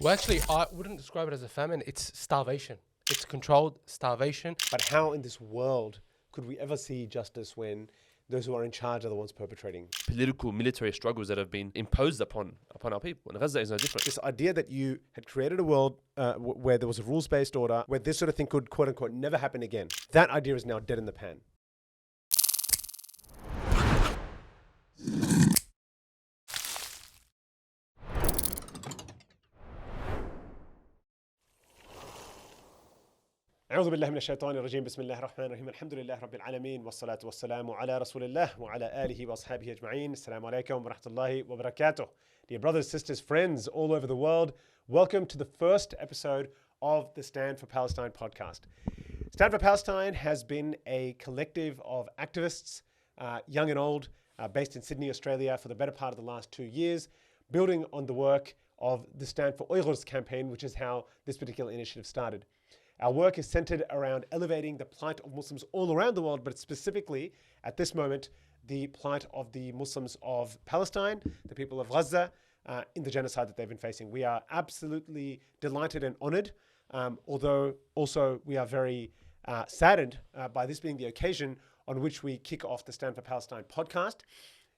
Well, actually, I wouldn't describe it as a famine. It's starvation. It's controlled starvation. But how in this world could we ever see justice when those who are in charge are the ones perpetrating? Political, military struggles that have been imposed upon our people. And Gaza is no different. This idea that you had created a world where there was a rules-based order, where this sort of thing could, quote unquote, never happen again. That idea is now dead in the pan. أعوذ بالله من الشيطان الرجيم بسم الله الرحمن الرحيم الحمد لله رب العالمين والصلاة والسلام على رسول الله وعلى آله وأصحابه أجمعين. Assalamu alaikum wa rahmatullahi wa barakatuh. Dear brothers, sisters, friends all over the world, welcome to the first episode of the Stand4Palestine podcast. Stand4Palestine has been a collective of activists, young and old, based in Sydney, Australia for the better part of the last 2 years, building on the work of the Stand for Uyghurs campaign, which is how this particular initiative started. Our work is centered around elevating the plight of Muslims all around the world, but specifically at this moment, the plight of the Muslims of Palestine, the people of Gaza, in the genocide that they've been facing. We are absolutely delighted and honored, although also we are very saddened by this being the occasion on which we kick off the Stand4Palestine podcast,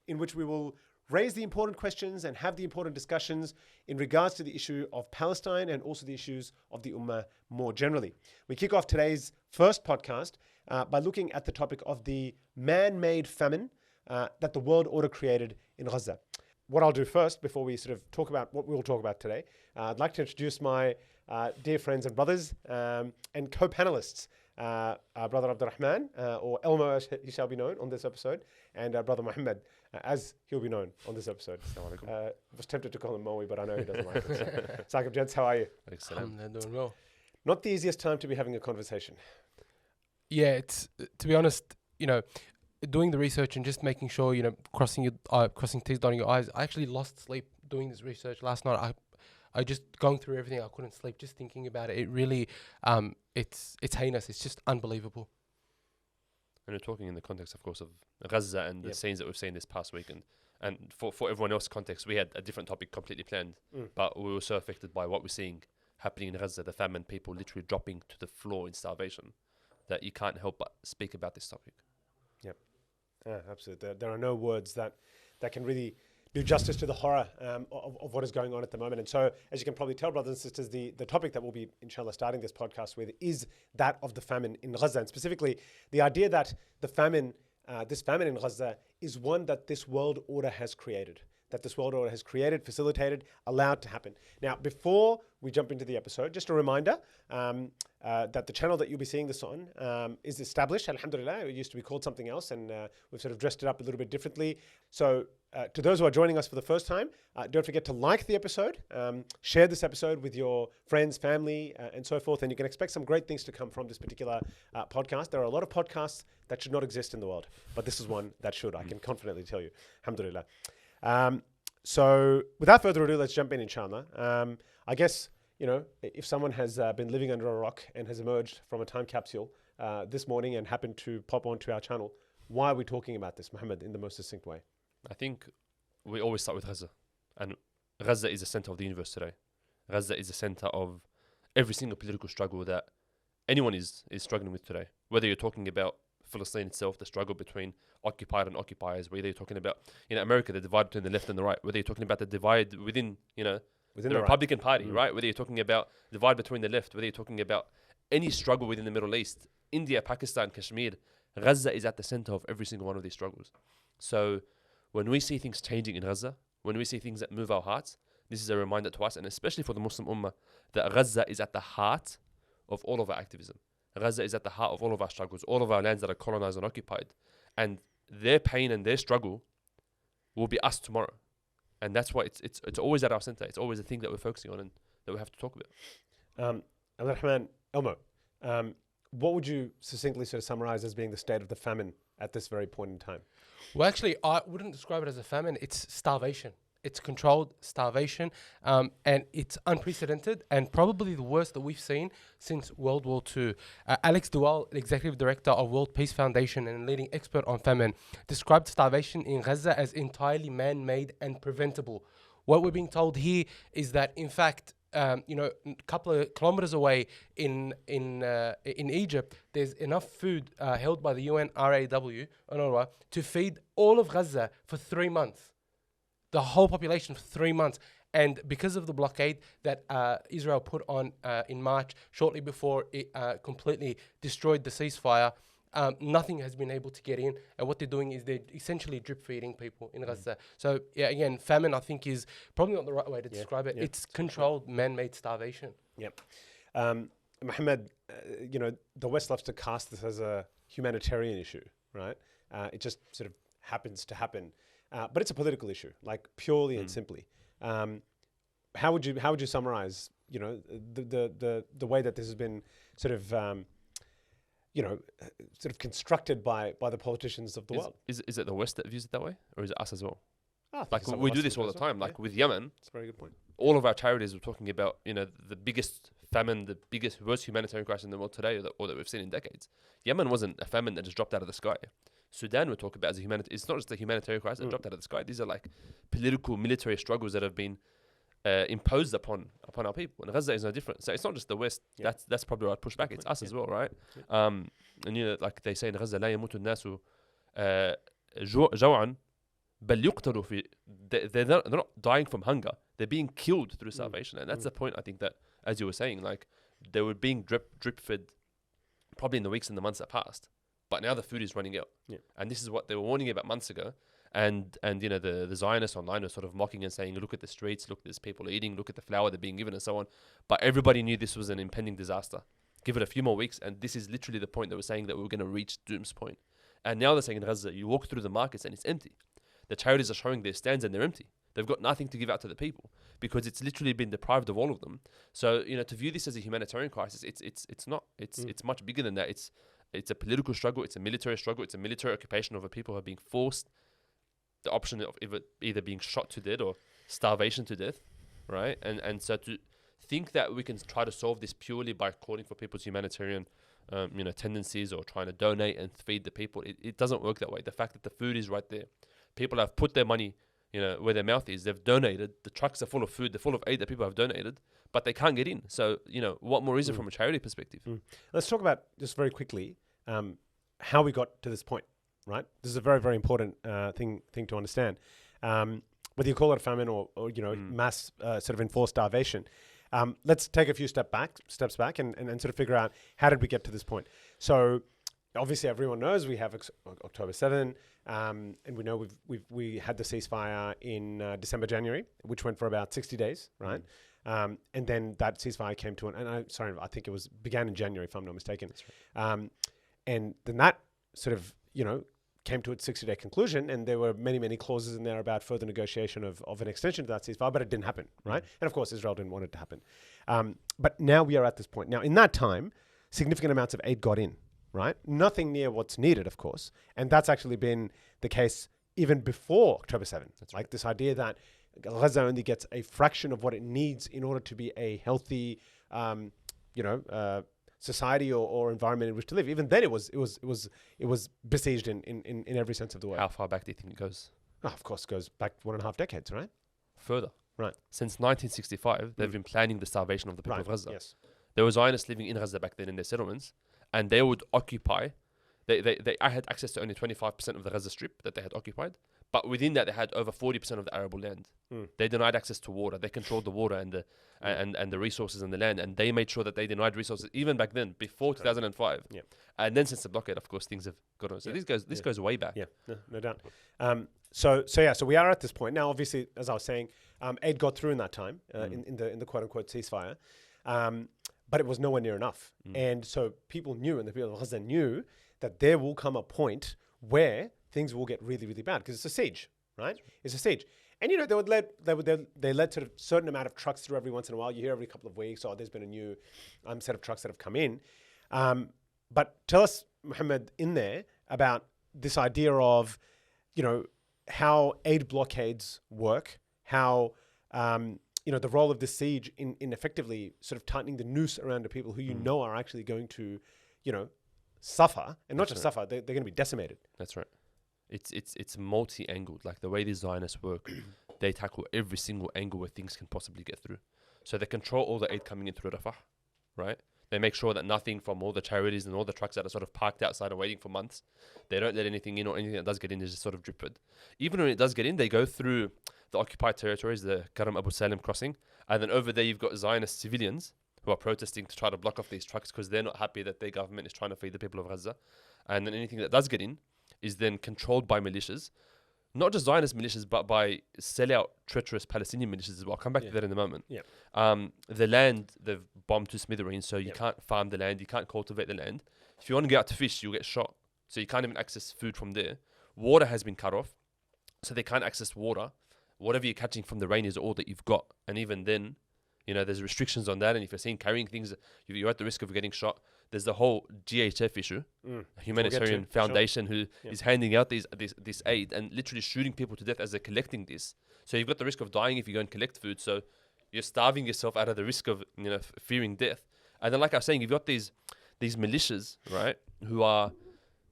in which we will raise the important questions and have the important discussions in regards to the issue of Palestine and also the issues of the Ummah more generally. We kick off today's first podcast by looking at the topic of the man-made famine that the world order created in Gaza. What I'll do first, before we sort of talk about what we'll talk about today, I'd like to introduce my dear friends and brothers and co-panelists, Brother Abdurrahman, or Elmo as he shall be known on this episode, and Brother Muhammad, as he'll be known on this episode. I was tempted to call him Moe, but I know he doesn't like it. Assalamualaikum, gents, how are you? I'm doing well. Not the easiest time to be having a conversation. Yeah, it's to be honest, doing the research and just making sure, crossing T's, dotting your I's. I actually lost sleep doing this research last night. I just going through everything. I couldn't sleep just thinking about it. It really, it's heinous. It's just unbelievable. And we're talking in the context, of course, of Gaza and the scenes that we've seen this past week. And for everyone else's context, we had a different topic completely planned. But we were so affected by what we're seeing happening in Gaza, the famine, people literally dropping to the floor in starvation, that you can't help but speak about this topic. Yep, absolutely. There are no words that can really do justice to the horror of what is going on at the moment. And so, as you can probably tell, brothers and sisters, the topic that we'll be, inshallah, starting this podcast with is that of the famine in Gaza. And specifically, the idea that the famine, this famine in Gaza, is one that this world order has created. That this world order has created, facilitated, allowed to happen. Now, before we jump into the episode, just a reminder that the channel that you'll be seeing this on is established, alhamdulillah. It used to be called something else, and we've sort of dressed it up a little bit differently. So to those who are joining us for the first time, don't forget to like the episode, share this episode with your friends, family, and so forth, and you can expect some great things to come from this particular podcast. There are a lot of podcasts that should not exist in the world, but this is one that should, I can confidently tell you, alhamdulillah. So without further ado, let's jump in, inshallah. I guess, if someone has been living under a rock and has emerged from a time capsule this morning and happened to pop onto our channel, why are we talking about this, Muhammad, in the most succinct way? I think we always start with Gaza. And Gaza is the center of the universe today. Gaza is the center of every single political struggle that anyone is struggling with today. Whether you're talking about Palestine itself, the struggle between occupied and occupiers, whether you're talking about, America, the divide between the left and the right, whether you're talking about the divide within the Republican Party, right? Whether you're talking about the divide between the left, whether you're talking about any struggle within the Middle East, India, Pakistan, Kashmir, Gaza is at the center of every single one of these struggles. So when we see things changing in Gaza, when we see things that move our hearts, this is a reminder to us, and especially for the Muslim Ummah, that Gaza is at the heart of all of our activism. Gaza is at the heart of all of our struggles, all of our lands that are colonized and occupied. And their pain and their struggle will be us tomorrow. And that's why it's always at our center. It's always a thing that we're focusing on and that we have to talk about. Abdurrahman, Elmo, what would you succinctly sort of summarize as being the state of the famine at this very point in time? Well, actually, I wouldn't describe it as a famine. It's starvation. It's controlled starvation, and it's unprecedented and probably the worst that we've seen since World War II. Alex Duval, Executive Director of World Peace Foundation and leading expert on famine, described starvation in Gaza as entirely man-made and preventable. What we're being told here is that, in fact, a couple of kilometers away in Egypt, there's enough food held by the UNRWA to feed all of Gaza for 3 months, the whole population for 3 months. And because of the blockade that Israel put on in March, shortly before it completely destroyed the ceasefire, nothing has been able to get in. And what they're doing is they're essentially drip feeding people in Gaza. So, yeah, again, famine, I think, is probably not the right way to describe it. It's controlled man-made starvation. Yep. Mohammed, the West loves to cast this as a humanitarian issue, right? It just sort of happens to happen. But it's a political issue, like purely and simply. How would you summarize, the way that this has been sort of, sort of constructed by the politicians of the world? Is it the West that views it that way, or is it us as well? Like we do this all the time. Like with Yemen, that's a very good point. All of our charities were talking about, the biggest famine, the biggest, worst humanitarian crisis in the world today, or that we've seen in decades. Yemen wasn't a famine that just dropped out of the sky. Sudan, we talk about as a humanitarian. It's not just a humanitarian crisis that dropped out of the sky. These are like political, military struggles that have been imposed upon our people. And Gaza is no different. So it's not just the West. That's probably right. Push back. It's us as well, right? And like they say in Gaza, لا يموت الناس جوعا بل يقتلوا في. They're not dying from hunger. They're being killed through starvation. And that's the point. I think that, as you were saying, like they were being drip fed, probably in the weeks and the months that passed. But now the food is running out. And this is what they were warning about months ago. And the Zionists online were sort of mocking and saying, look at the streets, look, there's people eating, look at the flour they're being given and so on. But everybody knew this was an impending disaster. Give it a few more weeks, and this is literally the point that we're saying that we're going to reach doom's point. And now they're saying in Gaza, you walk through the markets and it's empty. The charities are showing their stands and they're empty. They've got nothing to give out to the people because it's literally been deprived of all of them. So, to view this as a humanitarian crisis, it's not. It's much bigger than that. It's a political struggle. It's a military struggle. It's a military occupation of a people who are being forced the option of either being shot to death or starvation to death, right? And so to think that we can try to solve this purely by calling for people's humanitarian, tendencies or trying to donate and feed the people, it doesn't work that way. The fact that the food is right there, people have put their money, where their mouth is. They've donated. The trucks are full of food. They're full of aid that people have donated, but they can't get in. So, what more is it from a charity perspective? Let's talk about just very quickly how we got to this point, right? This is a very, very important thing to understand. Whether you call it a famine or mass sort of enforced starvation, let's take a few steps back and sort of figure out how did we get to this point. So obviously everyone knows we have October 7, and we know we had the ceasefire in December, January, which went for about 60 days, right? And then that ceasefire came to I think it began in January, if I'm not mistaken. Right. And then that sort of, came to its 60-day conclusion, and there were many, many clauses in there about further negotiation of an extension to that ceasefire, but it didn't happen, right? And of course, Israel didn't want it to happen. But now we are at this point. Now, in that time, significant amounts of aid got in, right? Nothing near what's needed, of course. And that's actually been the case even before October 7. That's like this idea that Gaza only gets a fraction of what it needs in order to be a healthy, society or environment in which to live. Even then, it was besieged in every sense of the word. How far back do you think it goes? Of course, it goes back 1.5 decades, right? Further. Right. Since 1965, they've been planning the starvation of the people of Gaza. Yes. There were Zionists living in Gaza back then in their settlements, and they would occupy. I had access to only 25% of the Gaza Strip that they had occupied, but within that they had over 40% of the arable land. They denied access to water. They controlled the water and the resources and the land, and they made sure that they denied resources even back then, before 2005. Yeah. And then since the blockade, of course, things have gone on. So this goes way back. Yeah, no doubt. So we are at this point now. Obviously, as I was saying, aid got through in that time in the quote unquote ceasefire, but it was nowhere near enough. And so people knew, and the people of Gaza knew, that there will come a point where things will get really, really bad because it's a siege, right? It's a siege. And, they led to a certain amount of trucks through every once in a while. You hear every couple of weeks, there's been a new set of trucks that have come in. But tell us, Mohammed, in there about this idea of, how aid blockades work, how, the role of the siege in effectively sort of tightening the noose around the people who are actually going to, suffer, and not just suffer, they're going to be decimated. That's right. It's multi-angled. Like the way these Zionists work, they tackle every single angle where things can possibly get through. So they control all the aid coming in through Rafah, right? They make sure that nothing from all the charities and all the trucks that are sort of parked outside and waiting for months, they don't let anything in, or anything that does get in is just sort of drippered. Even when it does get in, they go through the occupied territories, the Karam Abu Salim crossing, and then over there you've got Zionist civilians who are protesting to try to block off these trucks because they're not happy that their government is trying to feed the people of Gaza. And then anything that does get in is then controlled by militias, not just Zionist militias, but by sellout, treacherous Palestinian militias as well. I'll come back to that in a moment. Yeah. The land, they've bombed to smithereens, so you can't farm the land, you can't cultivate the land. If you want to get out to fish, you'll get shot. So you can't even access food from there. Water has been cut off, so they can't access water. Whatever you're catching from the rain is all that you've got. And even then, you know, there's restrictions on that. And if you're seen carrying things, you're at the risk of getting shot. There's the whole GHF issue, Humanitarian Foundation, who is handing out this aid and literally shooting people to death as they're collecting this. So you've got the risk of dying if you go and collect food. So you're starving yourself out of the risk of, you know, fearing death. And then, like I was saying, you've got these militias, right, who are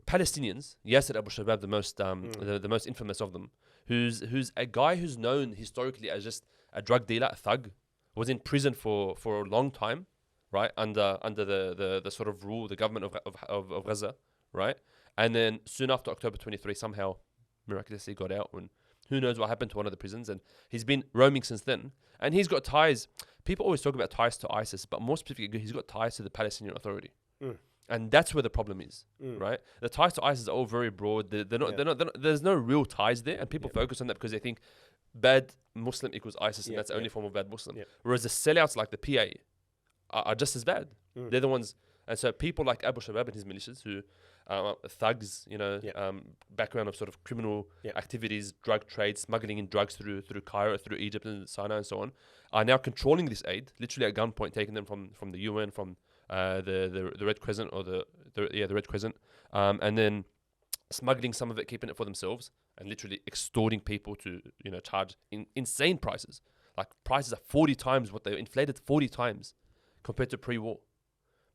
Palestinians. Yasser Abu Shabab, the most infamous of them, who's a guy who's known historically as just a drug dealer, a thug, was in prison for a long time, right, under the sort of rule, the government of Gaza, right, and then soon after October 23, somehow miraculously got out, and who knows what happened to one of the prisons, and he's been roaming since then, and he's got ties. People always talk about ties to ISIS, but more specifically, he's got ties to the Palestinian Authority. And that's where the problem is, right? The ties to ISIS are all very broad. They're not, there's no real ties there, and people focus on that because they think bad Muslim equals ISIS, and that's the only form of bad Muslim. Whereas the sellouts like the PA are just as bad. They're the ones, and so people like Abu Shabab and his militias, who thugs, you know, background of sort of criminal activities, drug trade, smuggling in drugs through Cairo, through Egypt and Sinai and so on, are now controlling this aid, literally at gunpoint, taking them from the UN, from the Red Crescent, or the Red Crescent, and then smuggling some of it, keeping it for themselves, and literally extorting people to, you know, charge insane prices. Like prices are 40 times what they inflated 40 times compared to pre-war.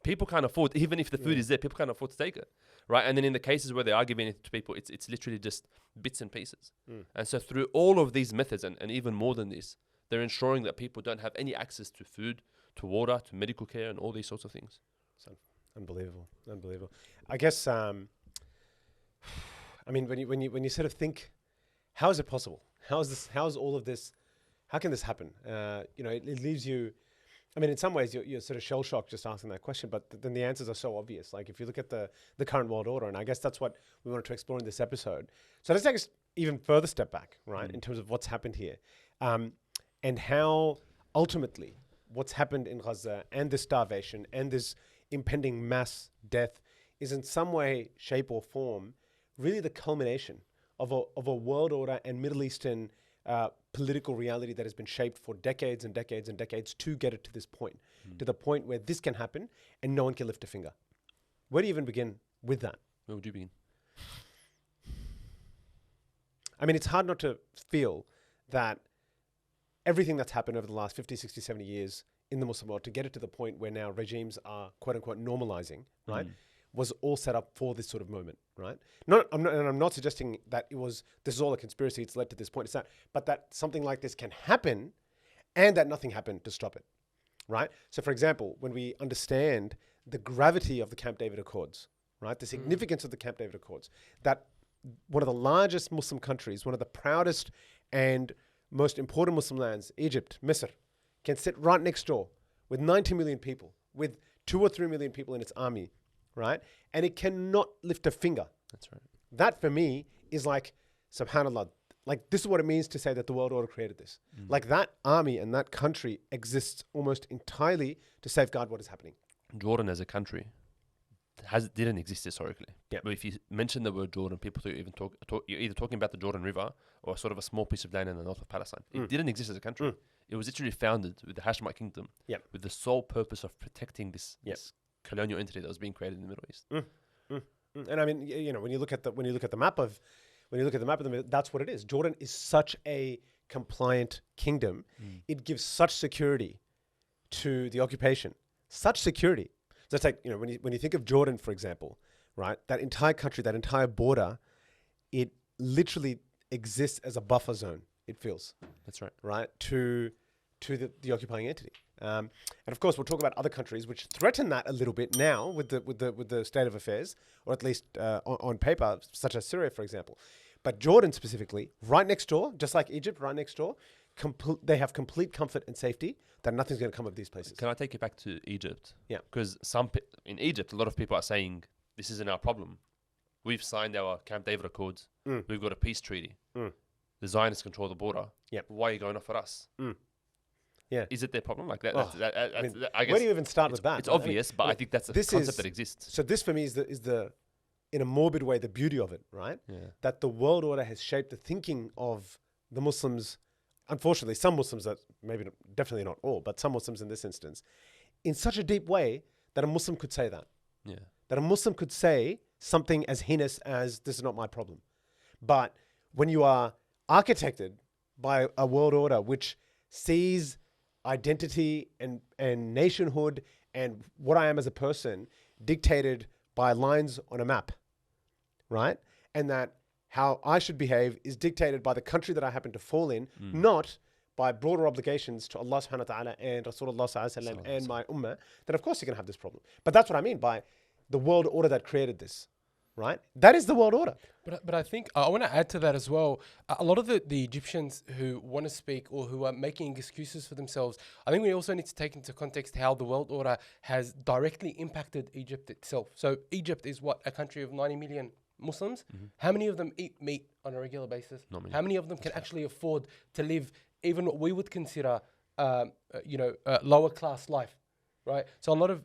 People can't afford, even if the food is there, people can't afford to take it, right? And then in the cases where they are giving it to people, it's literally just bits and pieces. And so through all of these methods, and even more than this, they're ensuring that people don't have any access to food, to water, to medical care, and all these sorts of things. So unbelievable. I guess, I mean, when you sort of think, how is it possible? How is all of this? How can this happen? You know, it leaves you. I mean, in some ways, you're sort of shell-shocked just asking that question, but then the answers are so obvious. Like, if you look at the current world order, and I guess that's what we wanted to explore in this episode. So let's take an even further step back, right, in terms of what's happened here, and how ultimately what's happened in Gaza and this starvation and this impending mass death is in some way, shape, or form really the culmination of a world order and Middle Eastern political reality that has been shaped for decades and decades and decades to get it to this point, to the point where this can happen and no one can lift a finger. Where do you even begin with that? Where would you begin? I mean, it's hard not to feel that everything that's happened over the last 50, 60, 70 years in the Muslim world to get it to the point where now regimes are quote unquote normalizing, right? Was all set up for this sort of moment, right? I'm not suggesting that this is all a conspiracy, it's led to this point, it's that, but that something like this can happen and that nothing happened to stop it, right? So for example, when we understand the gravity of the Camp David Accords, right? The significance of the Camp David Accords, that one of the largest Muslim countries, one of the proudest and most important Muslim lands, Egypt, Misr, can sit right next door with 90 million people, with 2 or 3 million people in its army, right? And it cannot lift a finger. That's right. That for me is like, subhanAllah, like this is what it means to say that the world order created this. Like that army and that country exists almost entirely to safeguard what is happening. Jordan as a country didn't exist historically. But if you mention the word Jordan, people you're either talking about the Jordan River or sort of a small piece of land in the north of Palestine. It didn't exist as a country. It was literally founded with the Hashemite kingdom, with the sole purpose of protecting this colonial entity that was being created in the Middle East. And I mean, you know, when you look at the map of that's what it is. Jordan is such a compliant kingdom. It gives such security to the occupation, such security. So it's like, you know, when you think of Jordan, for example, right, that entire country, that entire border, it literally exists as a buffer zone. It feels. That's right. Right, to the occupying entity. And of course, we'll talk about other countries which threaten that a little bit now with the state of affairs, or at least on paper, such as Syria, for example. But Jordan specifically, right next door, just like Egypt, right next door, they have complete comfort and safety that nothing's going to come of these places. Can I take you back to Egypt? Yeah. Because in Egypt, a lot of people are saying this isn't our problem. We've signed our Camp David Accords. We've got a peace treaty. The Zionists control the border. Yep. Why are you going off for us? Yeah. Is it their problem? Like that? Oh, I mean, guess where do you even start with that? It's obvious, but I think that's a concept that exists. So this for me is the in a morbid way, the beauty of it, right? Yeah. That the world order has shaped the thinking of the Muslims. Unfortunately, some Muslims, that maybe definitely not all, but some Muslims in this instance, in such a deep way that a Muslim could say that. Yeah. That a Muslim could say something as heinous as, this is not my problem. But when you are architected by a world order which sees identity and nationhood and what I am as a person dictated by lines on a map, right? And that how I should behave is dictated by the country that I happen to fall in, not by broader obligations to Allah subhanahu wa ta'ala and Rasulullah sallallahu alaihi wasallam and my ummah, then of course you're going to have this problem. But that's what I mean by the world order that created this, right? That is the world order. But I think I want to add to that as well. A lot of the Egyptians who want to speak or who are making excuses for themselves, I think we also need to take into context how the world order has directly impacted Egypt itself. So Egypt is what, a country of 90 million Muslims? How many of them eat meat on a regular basis? Not many. How many of them can actually afford to live even what we would consider, lower class life? Right, so a lot of,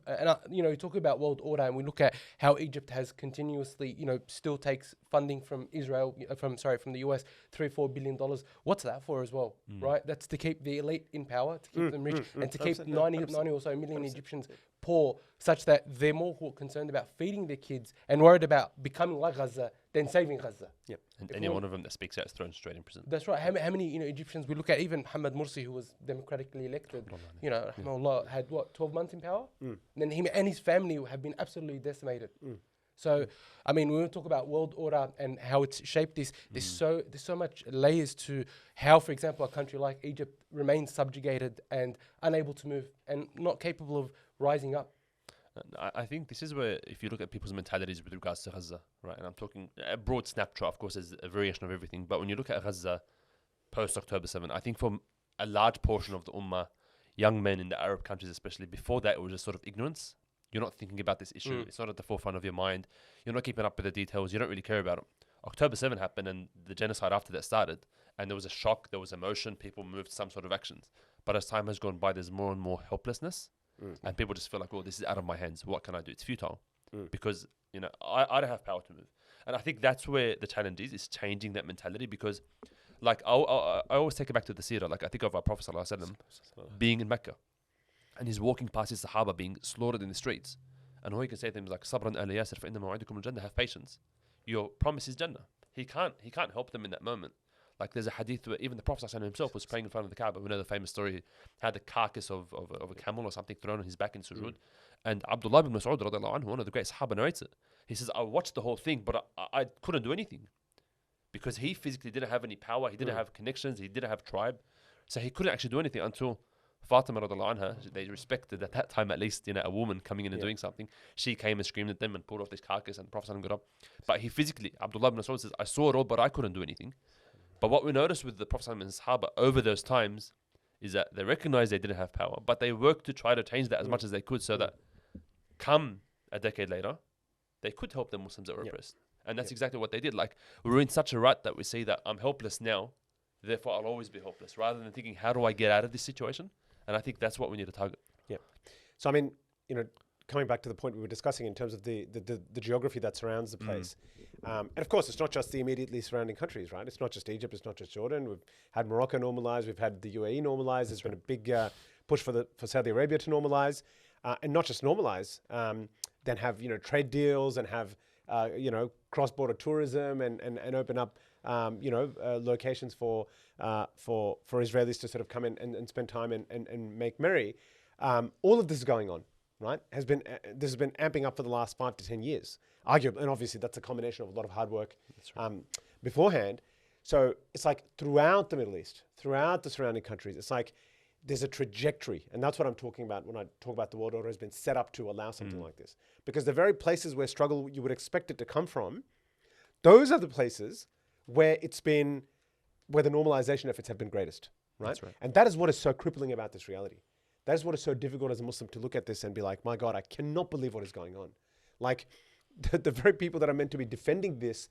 you talk about world order, and we look at how Egypt has continuously, still takes funding from Israel, from the US, $3-4 billion. What's that for as well, right? That's to keep the elite in power, to keep them rich, and to keep 90 or so million Egyptians poor, such that they're more concerned about feeding their kids and worried about becoming like Gaza than saving Gaza. Yep. And any one of them that speaks out is thrown straight in prison. That's right. How many Egyptians we look at? Even Mohammed Morsi, who was democratically elected, rahmahullah, had 12 months in power. And then him and his family have been absolutely decimated. So, I mean, when we talk about world order and how it's shaped this, there's so much layers to how, for example, a country like Egypt remains subjugated and unable to move and not capable of rising up. I think this is where, if you look at people's mentalities with regards to Gaza, right, and I'm talking a broad snapshot, of course, there's a variation of everything, but when you look at Gaza post-October 7, I think for a large portion of the Ummah, young men in the Arab countries especially, before that it was just sort of ignorance. You're not thinking about this issue. It's not at the forefront of your mind. You're not keeping up with the details. You don't really care about it. October 7 happened and the genocide after that started, and there was a shock, there was emotion, people moved some sort of actions. But as time has gone by, there's more and more helplessness. And people just feel like, oh, this is out of my hands. What can I do? It's futile. Because, I don't have power to move. And I think that's where the challenge is changing that mentality. Because, like, I always take it back to the seerah. Like, I think of our Prophet ﷺ being in Mecca. And he's walking past his Sahaba being slaughtered in the streets. And all he can say to them is like, Sabran ala Yasir, fa inna maw'idukum al-Jannah, have patience. Your promise is Jannah. He can't help them in that moment. Like there's a hadith where even the Prophet ﷺ himself was praying in front of the Kaaba. We know the famous story. He had the carcass of a camel or something thrown on his back in sujood. And Abdullah ibn Mas'ud, radiallahu anhu, one of the great Sahaba, narrates it. He says, I watched the whole thing, but I couldn't do anything. Because he physically didn't have any power. He didn't have connections. He didn't have tribe. So he couldn't actually do anything until Fatima, radiallahu anha, they respected at that time at least, a woman coming in and doing something. She came and screamed at them and pulled off this carcass, and the Prophet got up. But he physically, Abdullah ibn Mas'ud says, I saw it all, but I couldn't do anything. But what we noticed with the Prophet and Sahaba over those times is that they recognized they didn't have power, but they worked to try to change that as much as they could so that come a decade later, they could help the Muslims that were oppressed. And that's exactly what they did. Like, we're in such a rut that we see that I'm helpless now, therefore I'll always be helpless, rather than thinking, how do I get out of this situation? And I think that's what we need to target. Yeah. So, I mean, coming back to the point we were discussing in terms of the geography that surrounds the place. And of course, it's not just the immediately surrounding countries, right? It's not just Egypt, it's not just Jordan. We've had Morocco normalize, we've had the UAE normalize. There's been a big push for Saudi Arabia to normalize, and not just normalize, then have, trade deals and have, cross-border tourism and open up, locations for Israelis to sort of come in and spend time and make merry. All of this is going on. Right, this has been amping up for the last 5 to 10 years, arguably, and obviously that's a combination of a lot of hard work beforehand. So it's like throughout the Middle East, throughout the surrounding countries, it's like there's a trajectory. And that's what I'm talking about when I talk about the world order has been set up to allow something like this. Because the very places where struggle you would expect it to come from, those are the places where where the normalization efforts have been greatest, right? That's right. And that is what is so crippling about this reality. That is what is so difficult as a Muslim to look at this and be like, my God, I cannot believe what is going on. Like the very people that are meant to be defending this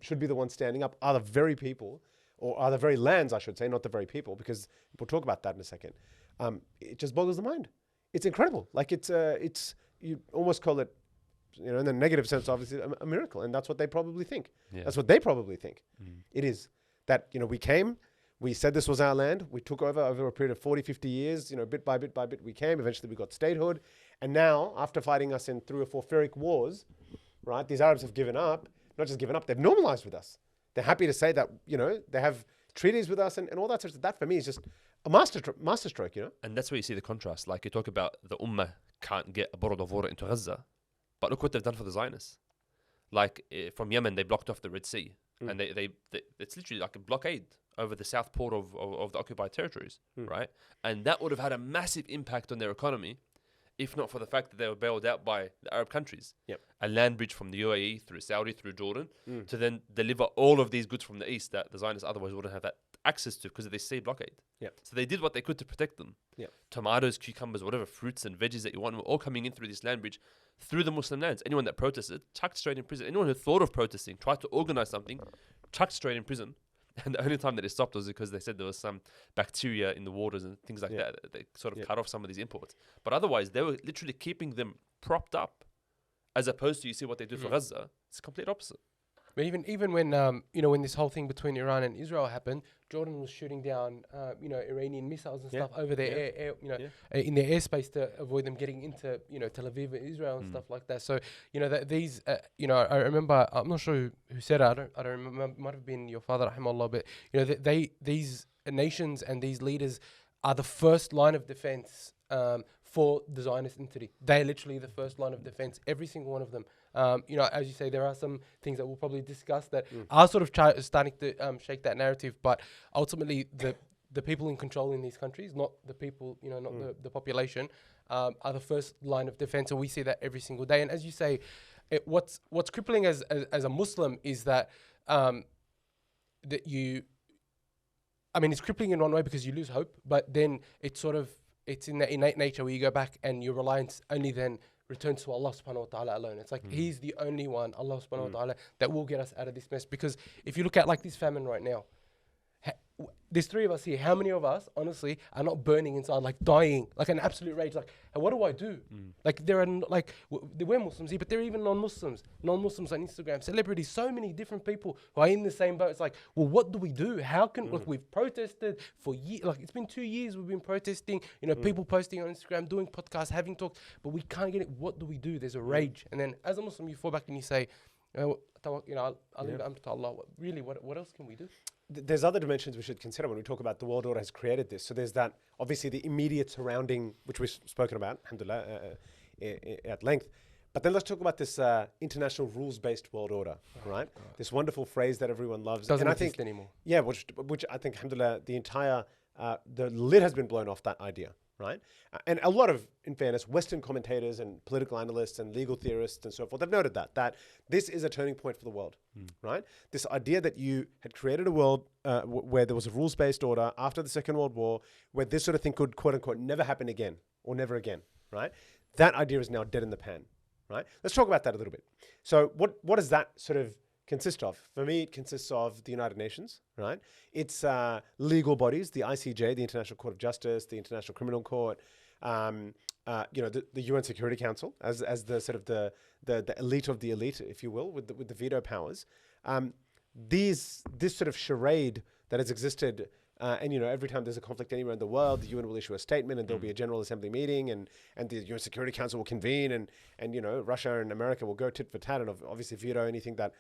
should be the ones standing up, are the very people, or are the very lands, I should say, not the very people, because we'll talk about that in a second. It just boggles the mind. It's incredible. Like it's you almost call it, in the negative sense, obviously, a miracle. And that's what they probably think. Yeah. That's what they probably think. It is that, we came, we said this was our land. We took over a period of 40, 50 years, bit by bit we came. Eventually we got statehood. And now, after fighting us in 3 or 4 Pyrrhic wars, right, these Arabs have given up, not just given up, they've normalized with us. They're happy to say that, they have treaties with us and all that sort of stuff. That for me is just a masterstroke, And that's where you see the contrast. Like you talk about the Ummah can't get a bottle of water into Gaza, but look what they've done for the Zionists. Like from Yemen, they blocked off the Red Sea, and they it's literally like a blockade over the south port of the occupied territories, right? And that would have had a massive impact on their economy, if not for the fact that they were bailed out by the Arab countries. Yep. A land bridge from the UAE through Saudi, through Jordan, to then deliver all of these goods from the east that the Zionists otherwise wouldn't have that access to because of this sea blockade. Yep. So they did what they could to protect them. Yep. Tomatoes, cucumbers, whatever fruits and veggies that you want were all coming in through this land bridge, through the Muslim lands. Anyone that protested, chucked straight in prison. Anyone who thought of protesting, tried to organize something, chucked straight in prison. And the only time that it stopped was because they said there was some bacteria in the waters and things like that. They sort of cut off some of these imports. But otherwise, they were literally keeping them propped up, as opposed to, you see what they do for Gaza. It's complete opposite. But even when when this whole thing between Iran and Israel happened, Jordan was shooting down Iranian missiles and stuff over their air in their airspace to avoid them getting into Tel Aviv, Israel, and stuff like that. So that these I remember, I'm not sure who said it. I don't remember. It might have been your father, rahimahullah. But these nations and these leaders are the first line of defense for the Zionist entity. They're literally the first line of defense, every single one of them. As you say, there are some things that we'll probably discuss that are sort of starting to shake that narrative, but ultimately the people in control in these countries, not the people, not the population, are the first line of defense, and we see that every single day. And as you say, what's crippling as a Muslim is that it's crippling in one way because you lose hope, but then it's in that innate nature where you go back and your reliance only then returns to Allah subhanahu wa ta'ala alone. It's like He's the only one, Allah subhanahu wa ta'ala, that will get us out of this mess. Because if you look at like this famine right now, there's 3 of us here. How many of us, honestly, are not burning inside, like dying, like an absolute rage? Like, hey, what do I do? Like, there are we're Muslims here, but there are even non-Muslims on Instagram, celebrities, so many different people who are in the same boat. It's like, well, what do we do? How can we've protested for years? Like, it's been 2 years we've been protesting. People posting on Instagram, doing podcasts, having talks, but we can't get it. What do we do? There's a rage, and then as a Muslim, you fall back and you say, I'll leave it to Allah. What else can we do? There's other dimensions we should consider when we talk about the world order has created this. So there's that, obviously, the immediate surrounding, which we've spoken about, alhamdulillah, at length. But then let's talk about this international rules-based world order, right? This wonderful phrase that everyone loves. Doesn't exist anymore. Yeah, which I think, alhamdulillah, the lid has been blown off that idea, right? And a lot of, in fairness, Western commentators and political analysts and legal theorists and so forth have noted that this is a turning point for the world, right? This idea that you had created a world where there was a rules-based order after the Second World War, where this sort of thing could, quote unquote, never happen again or never again, right? That idea is now dead in the pan, right? Let's talk about that a little bit. So what does that sort of consist of? For me, it consists of the United Nations, right? It's legal bodies, the ICJ, the International Court of Justice, the International Criminal Court, the UN Security Council as the sort of the elite of the elite, if you will, with the veto powers. This sort of charade that has existed, and every time there's a conflict anywhere in the world, the UN will issue a statement, and there'll be a General Assembly meeting, and the UN Security Council will convene, and Russia and America will go tit for tat, and obviously veto anything that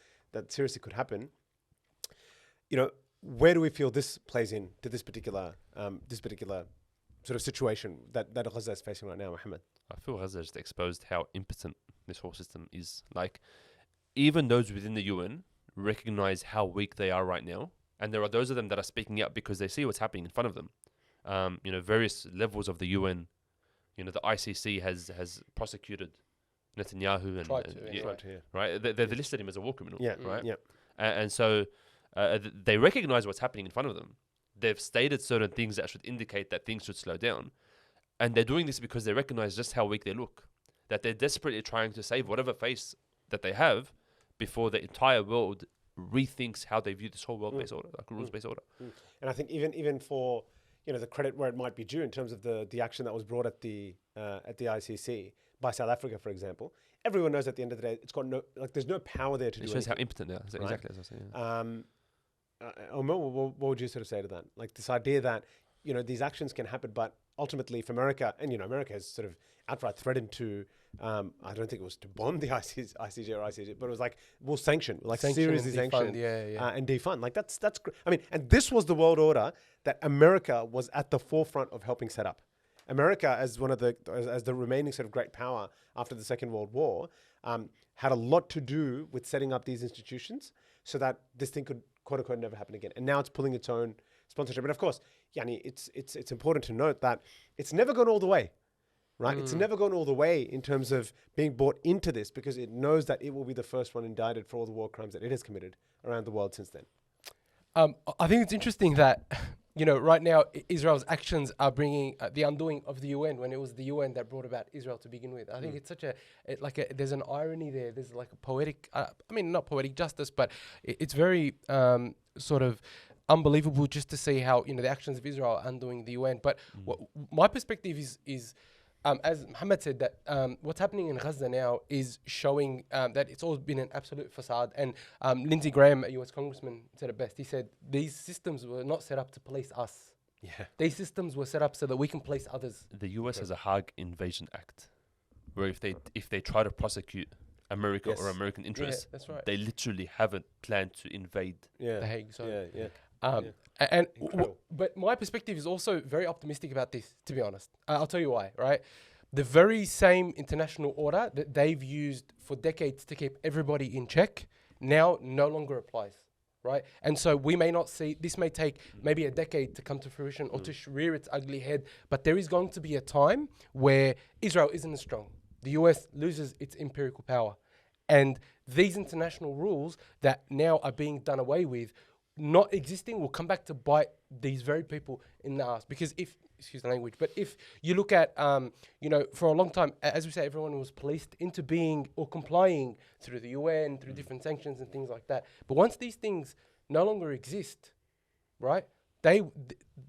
seriously could happen. Where do we feel this plays in to this particular sort of situation that Gaza is facing right now, Mohammed? I feel Gaza just exposed how impotent this whole system is. Like, even those within the UN recognize how weak they are right now, and there are those of them that are speaking out because they see what's happening in front of them. Various levels of the UN. The ICC has prosecuted Netanyahu and Tried to, yeah, Right here. right. They listed him as a war criminal. Yeah. Right. Yeah. And so they recognize what's happening in front of them. They've stated certain things that should indicate that things should slow down, and they're doing this because they recognize just how weak they look. That they're desperately trying to save whatever face that they have before the entire world rethinks how they view this whole world-based order, like a rules-based order. And I think even for the credit where it might be due in terms of the action that was brought at the ICC by South Africa, for example, everyone knows at the end of the day it's got there's no power there to do It shows how anything. impotent they are. Right. Exactly as I was saying. Omar, what would you sort of say to that? Like this idea that these actions can happen, but ultimately, if America America has sort of outright threatened to, I don't think it was to bomb the ICJ or ICJ, but it was like we'll sanction, like seriously sanction, and defund. Like that's I mean, and this was the world order that America was at the forefront of helping set up. America, as one of as the remaining sort of great power after the Second World War, had a lot to do with setting up these institutions so that this thing could, quote unquote, never happen again. And now it's pulling its own sponsorship. But of course, Yani, it's important to note that it's never gone all the way, right? It's never gone all the way in terms of being bought into this, because it knows that it will be the first one indicted for all the war crimes that it has committed around the world since then. I think it's interesting that, right now Israel's actions are bringing the undoing of the UN, when it was the UN that brought about Israel to begin with. I think it's such there's an irony there. There's like a poetic, not poetic justice, but it's very sort of unbelievable just to see how, the actions of Israel are undoing the UN. But my perspective is as Muhammad said, that what's happening in Gaza now is showing that it's always been an absolute facade. And Lindsey Graham, a US congressman, said it best. He said, these systems were not set up to police us. Yeah. These systems were set up so that we can police others. The US has a Hague Invasion Act, where if they try to prosecute America or American interests, that's right. they literally haven't planned to invade. The Hague. So but my perspective is also very optimistic about this, to be honest. I'll tell you why, right? The very same international order that they've used for decades to keep everybody in check now no longer applies, right? And so we may not see, this may take maybe a decade to come to fruition or to rear its ugly head, but there is going to be a time where Israel isn't as strong. The US loses its empirical power. And these international rules that now are being done away with, not existing, will come back to bite these very people in the ass. Because excuse the language, but if you look at, for a long time, as we say, everyone was policed into being or complying through the UN, through different sanctions and things like that. But once these things no longer exist, right, the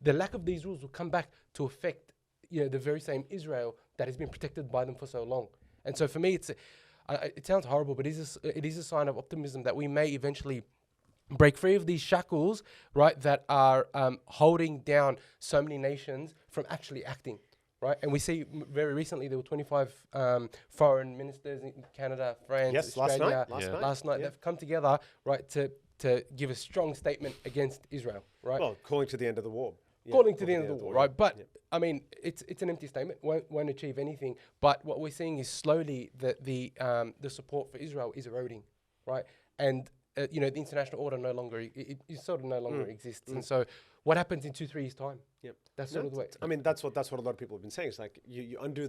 lack of these rules will come back to affect, the very same Israel that has been protected by them for so long. And so for me, it sounds horrible, but it is a sign of optimism that we may eventually break free of these shackles, right, that are holding down so many nations from actually acting, right? And we see very recently there were 25 foreign ministers in Canada, France, Australia. Last night they've come together, right, to give a strong statement against Israel, right? Well, calling to the end of the war. Calling to the end of the war, right? But I mean, it's an empty statement. Won't achieve anything. But what we're seeing is slowly that the support for Israel is eroding, right? And the international order no longer exists. And so what happens in 2-3 years' time? That's sort of the way. I mean, that's what a lot of people have been saying. It's like you undo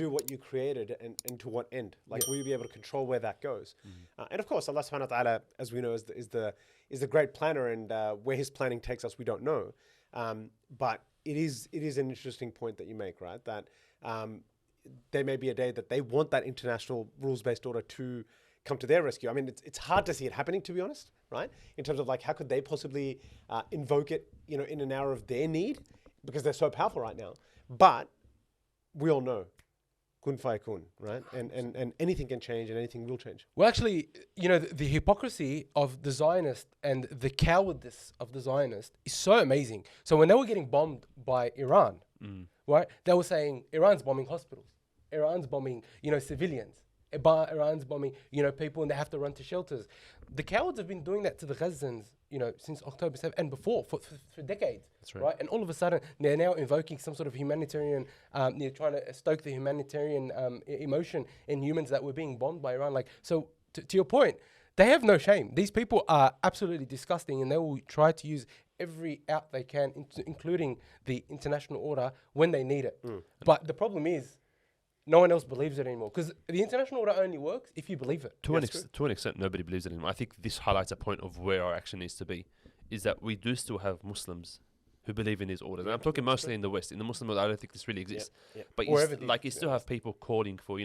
what you created, and to what end? Like, will you be able to control where that goes? And of course, Allah subhanahu wa ta'ala, as we know, is the great planner, and where his planning takes us, we don't know. But it is an interesting point that you make, right? That there may be a day that they want that international rules-based order to come to their rescue. I mean, it's hard to see it happening, to be honest, right? In terms of like, how could they possibly invoke it, in an hour of their need, because they're so powerful right now. But we all know, kun fayakun, right? And anything can change, and anything will change. Well, actually, the hypocrisy of the Zionist and the cowardice of the Zionist is so amazing. So when they were getting bombed by Iran, right, they were saying Iran's bombing hospitals, Iran's bombing, civilians. Iran's bombing, people, and they have to run to shelters. The cowards have been doing that to the Gazans, since October 7th and before, for decades. That's right. And all of a sudden, they're now invoking some sort of humanitarian, trying to stoke the humanitarian emotion in humans that were being bombed by Iran. Like, so to your point, they have no shame. These people are absolutely disgusting, and they will try to use every out they can, including the international order when they need it. But the problem is, no one else believes it anymore, because the international order only works if you believe it. To an extent, nobody believes it anymore. I think this highlights a point of where our action needs to be, is that we do still have Muslims who believe in these orders. And I'm talking mostly in the West. In the Muslim world, I don't think this really exists. But you still have people calling for,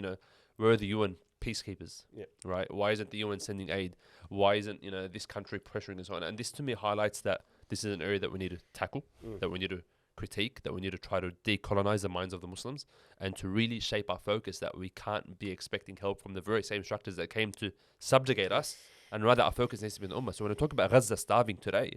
where are the UN peacekeepers, right? Why isn't the UN sending aid? Why isn't, this country pressuring and so on? And this to me highlights that this is an area that we need to tackle, that we need to critique, that we need to try to decolonize the minds of the Muslims and to really shape our focus that we can't be expecting help from the very same structures that came to subjugate us, and rather our focus needs to be in the Ummah. So when I talk about Gaza starving today,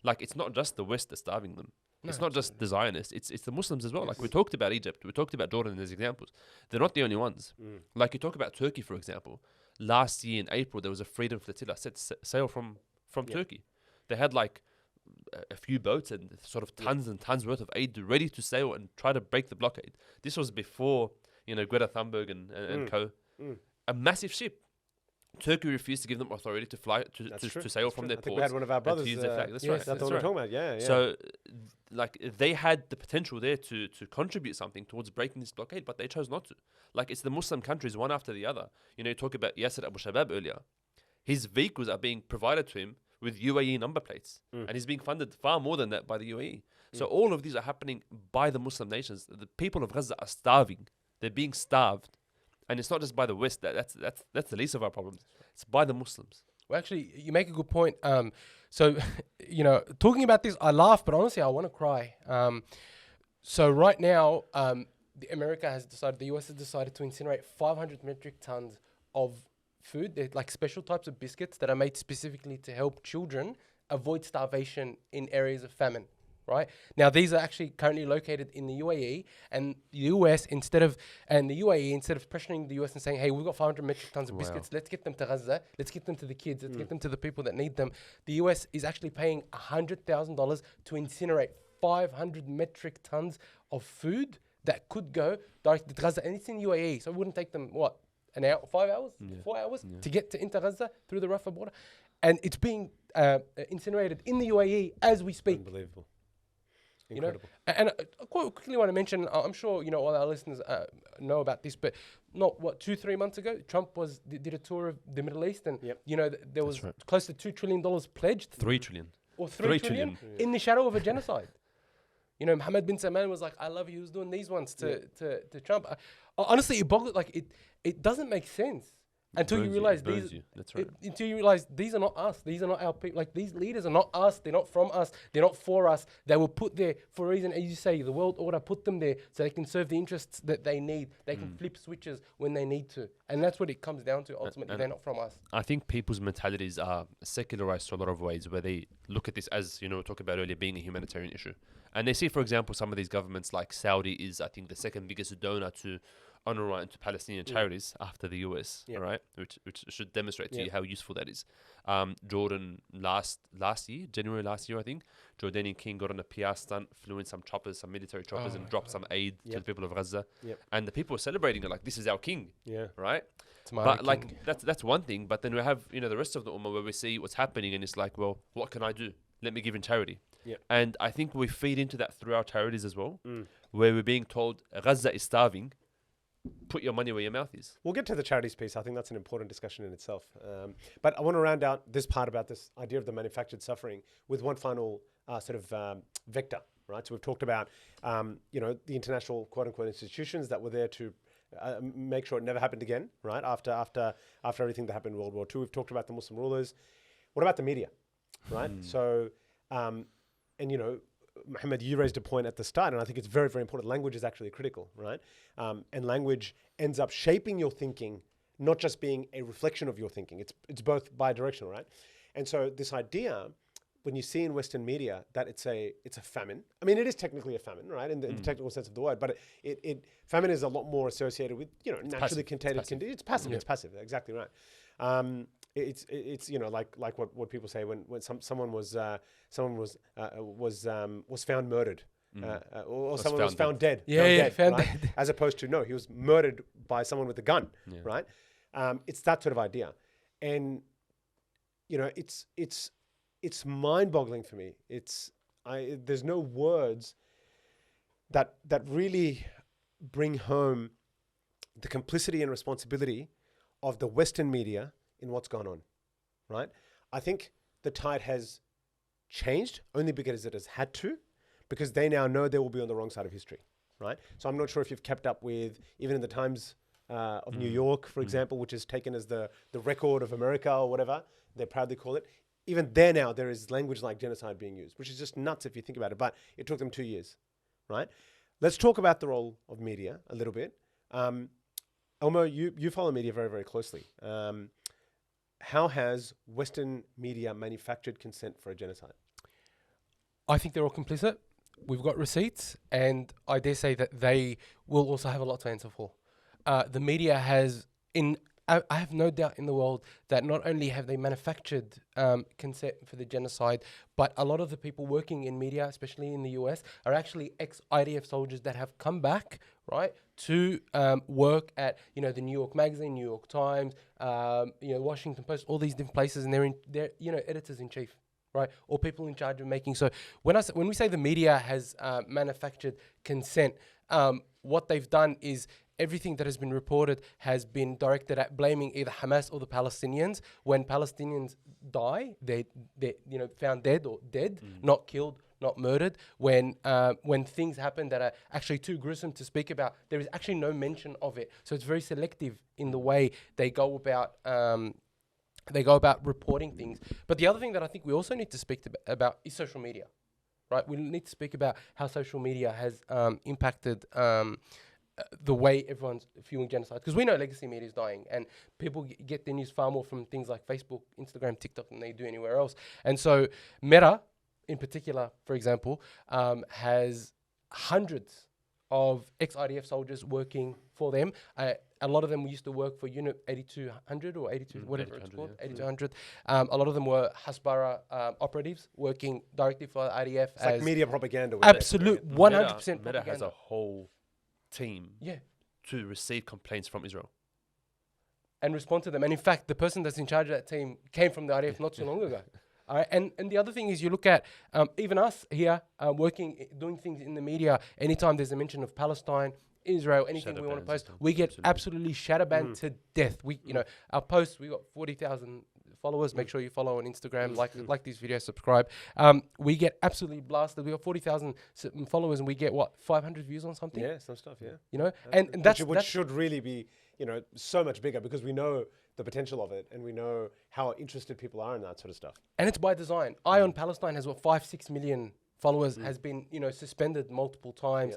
like, it's not just the West that's starving them. No, it's not just the Zionists, it's the Muslims as well. Yes. Like, we talked about Egypt, we talked about Jordan as examples. They're not the only ones. Like, you talk about Turkey, for example. Last year in April, there was a freedom flotilla set sail from Turkey. They had like a few boats and sort of tons and tons worth of aid ready to sail and try to break the blockade. This was before, Greta Thunberg and co. A massive ship. Turkey refused to give them authority to fly to sail from their ports. We had one of our brothers. That's right. That's what we're talking about. Yeah. So, like, they had the potential there to contribute something towards breaking this blockade, but they chose not to. Like, it's the Muslim countries one after the other. You talk about Yasser Abu Shabab earlier. His vehicles are being provided to him with UAE number plates, and he's being funded far more than that by the UAE. So all of these are happening by the Muslim nations. The people of Gaza are starving. They're being starved. And it's not just by the West. That's the least of our problems. It's by the Muslims. Well, actually, you make a good point. So, talking about this, I laugh, but honestly, I want to cry. So right now, the US has decided to incinerate 500 metric tons of food. They're like special types of biscuits that are made specifically to help children avoid starvation in areas of famine. Right now, these are actually currently located in the UAE, and the UAE instead of pressuring the US and saying, "Hey, we've got 500 metric tons of biscuits. Let's get them to Gaza. Let's get them to the kids. Let's get them to the people that need them." The US is actually paying $100,000 to incinerate 500 metric tons of food that could go directly to Gaza, and it's in UAE, so it wouldn't take them an hour, 5 hours, 4 hours to get into Gaza through the Rafah border, and it's being incinerated in the UAE as we speak. Unbelievable. Incredible. And I quite quickly want to mention, I'm sure all our listeners know about this, but 2-3 months ago, Trump did a tour of the Middle East, and there was close to $2 trillion pledged. 3 trillion. Or 3 trillion in the shadow of a genocide. Mohammed bin Salman was like, "I love you." He was doing these ones to Trump. Honestly, it boggles. Like, it doesn't make sense. Until you realize until you realize these are not us. These are not our people. Like, these leaders are not us. They're not from us. They're not for us. They were put there for a reason. As you say, the world order put them there so they can serve the interests that they need. They can flip switches when they need to. And that's what it comes down to. Ultimately, they're not from us. I think people's mentalities are secularized to a lot of ways, where they look at this as, we talked about earlier, being a humanitarian issue. And they see, for example, some of these governments, like Saudi is, I think, the second biggest donor to UNRWA and to Palestinian charities after the US, right? Which should demonstrate to you how useful that is. Jordan last year, January last year, I think, Jordanian king got on a PR stunt, flew in some choppers, some military choppers, and dropped some aid to the people of Gaza. And the people were celebrating it like, this is our king, right? But king. Like, that's one thing. But then we have, the rest of the Ummah where we see what's happening, and it's like, well, what can I do? Let me give in charity. And I think we feed into that through our charities as well, where we're being told Gaza is starving. Put your money where your mouth is. We'll get to the charities piece. I think that's an important discussion in itself. But I want to round out this part about this idea of the manufactured suffering with one final vector, right? So we've talked about, the international quote-unquote institutions that were there to make sure it never happened again, right? After everything that happened in World War II. We've talked about the Muslim rulers. What about the media, right? So, Mohammed, you raised a point at the start, and I think it's very, very important. Language is actually critical, right? And language ends up shaping your thinking, not just being a reflection of your thinking. It's both bi-directional, right? And so this idea, when you see in Western media that it's a famine. I mean, it is technically a famine, right? In the technical sense of the word, but famine is a lot more associated with naturally contagious conditions. It's passive. It's passive. Exactly right. It's like what people say when someone was found murdered, or someone was found dead. Found right? dead. As opposed to he was murdered by someone with a gun, it's that sort of idea, and it's it's mind-boggling for me. There's no words that really bring home the complicity and responsibility of the Western media in what's gone on, right? I think the tide has changed only because it has had to, because they now know they will be on the wrong side of history, right? So I'm not sure if you've kept up with, even in the Times of New York, for example, which is taken as the record of America or whatever, they proudly call it. Even there now, there is language like genocide being used, which is just nuts if you think about it, but it took them 2 years, right? Let's talk about the role of media a little bit. Elmo, you follow media very, very closely. How has Western media manufactured consent for a genocide? I think they're all complicit. We've got receipts, and I dare say that they will also have a lot to answer for. The media has, I have no doubt in the world that not only have they manufactured consent for the genocide, but a lot of the people working in media, especially in the US, are actually ex-IDF soldiers that have come back, right, to work at, the New York Magazine, New York Times, Washington Post, all these different places, and they're editors in chief, right, or people in charge of making. So when we say the media has manufactured consent, what they've done is everything that has been reported has been directed at blaming either Hamas or the Palestinians. When Palestinians die, they're found dead or dead, not killed, not murdered. When things happen that are actually too gruesome to speak about, there is actually no mention of it. So it's very selective in the way they go about reporting things. But the other thing that I think we also need to speak about is social media, right? We need to speak about how social media has impacted the way everyone's viewing genocide, because we know legacy media is dying, and people get their news far more from things like Facebook, Instagram, TikTok than they do anywhere else. And so Meta, in particular, for example, has hundreds of ex-IDF soldiers working for them. A lot of them used to work for Unit 8200 or 82, whatever it's called, 8200. A lot of them were Hasbara operatives working directly for the IDF. It's like media propaganda. Absolute 100% Meta has a whole team to receive complaints from Israel and respond to them. And in fact, the person that's in charge of that team came from the IDF not too long ago. All right. And the other thing is, you look at even us here doing things in the media. Anytime there's a mention of Palestine, Israel, anything we want to post, we get absolutely shadow banned to death. Our posts, we got 40,000 followers. Make sure you follow on Instagram, like these videos, subscribe. We get absolutely blasted. We got 40,000 followers, and we get 500 views on something. Yeah, some stuff. Yeah, and that's which should really be so much bigger, because we know the potential of it, and we know how interested people are in that sort of stuff. And it's by design. Eye on Palestine has 5-6 million followers, has been suspended multiple times.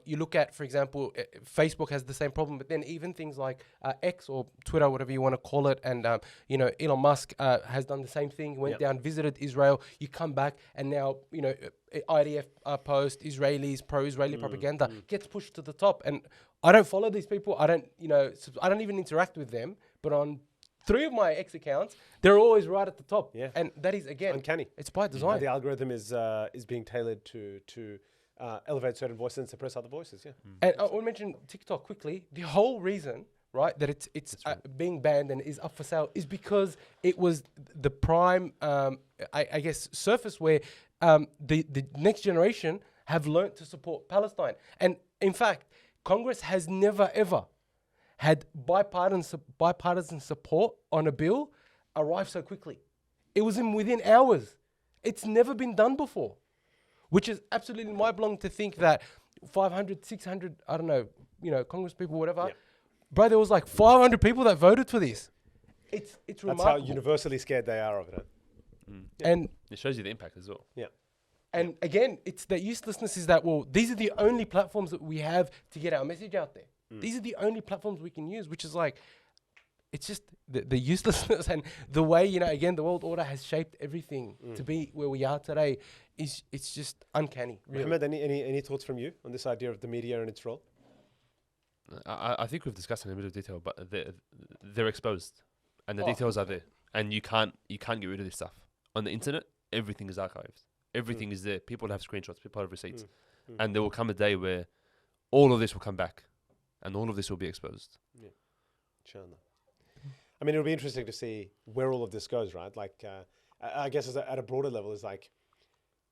You look at, for example, Facebook has the same problem, but then even things like X or Twitter, whatever you want to call it, and Elon Musk has done the same thing. He went down, visited Israel. You come back, and now IDF post, Israelis, pro-Israeli propaganda gets pushed to the top. And I don't follow these people. I don't even interact with them. But on 3 of my X accounts, they're always right at the top. Yeah. And that is, again, uncanny. It's by design. The algorithm is being tailored to elevate certain voices and suppress other voices. Yeah. And I want to mention TikTok quickly. The whole reason, right, that it's being banned and is up for sale is because it was the prime, I guess, surface where the next generation have learnt to support Palestine. And in fact, Congress has never, ever had bipartisan support on a bill arrive so quickly. It was within hours. It's never been done before, which is absolutely mind-blowing to think that 500, 600, I don't know, Congress people, whatever. Bro, there was 500 people that voted for this. It's remarkable. That's how universally scared they are of it. And it shows you the impact as well. Yeah. And again, it's that uselessness is that, these are the only platforms that we have to get our message out there. These are the only platforms we can use, which is it's just the uselessness and the way, again, the world order has shaped everything to be where we are today. It's just uncanny. Really. Mohammed, any thoughts from you on this idea of the media and its role? I think we've discussed in a bit of detail, but they're exposed, and the details are there, and you can't get rid of this stuff. On the internet, everything is archived. Everything is there. People have screenshots. People have receipts, and there will come a day where all of this will come back. And all of this will be exposed. Yeah, inshallah. I mean, it'll be interesting to see where all of this goes, right? I guess at a broader level is like,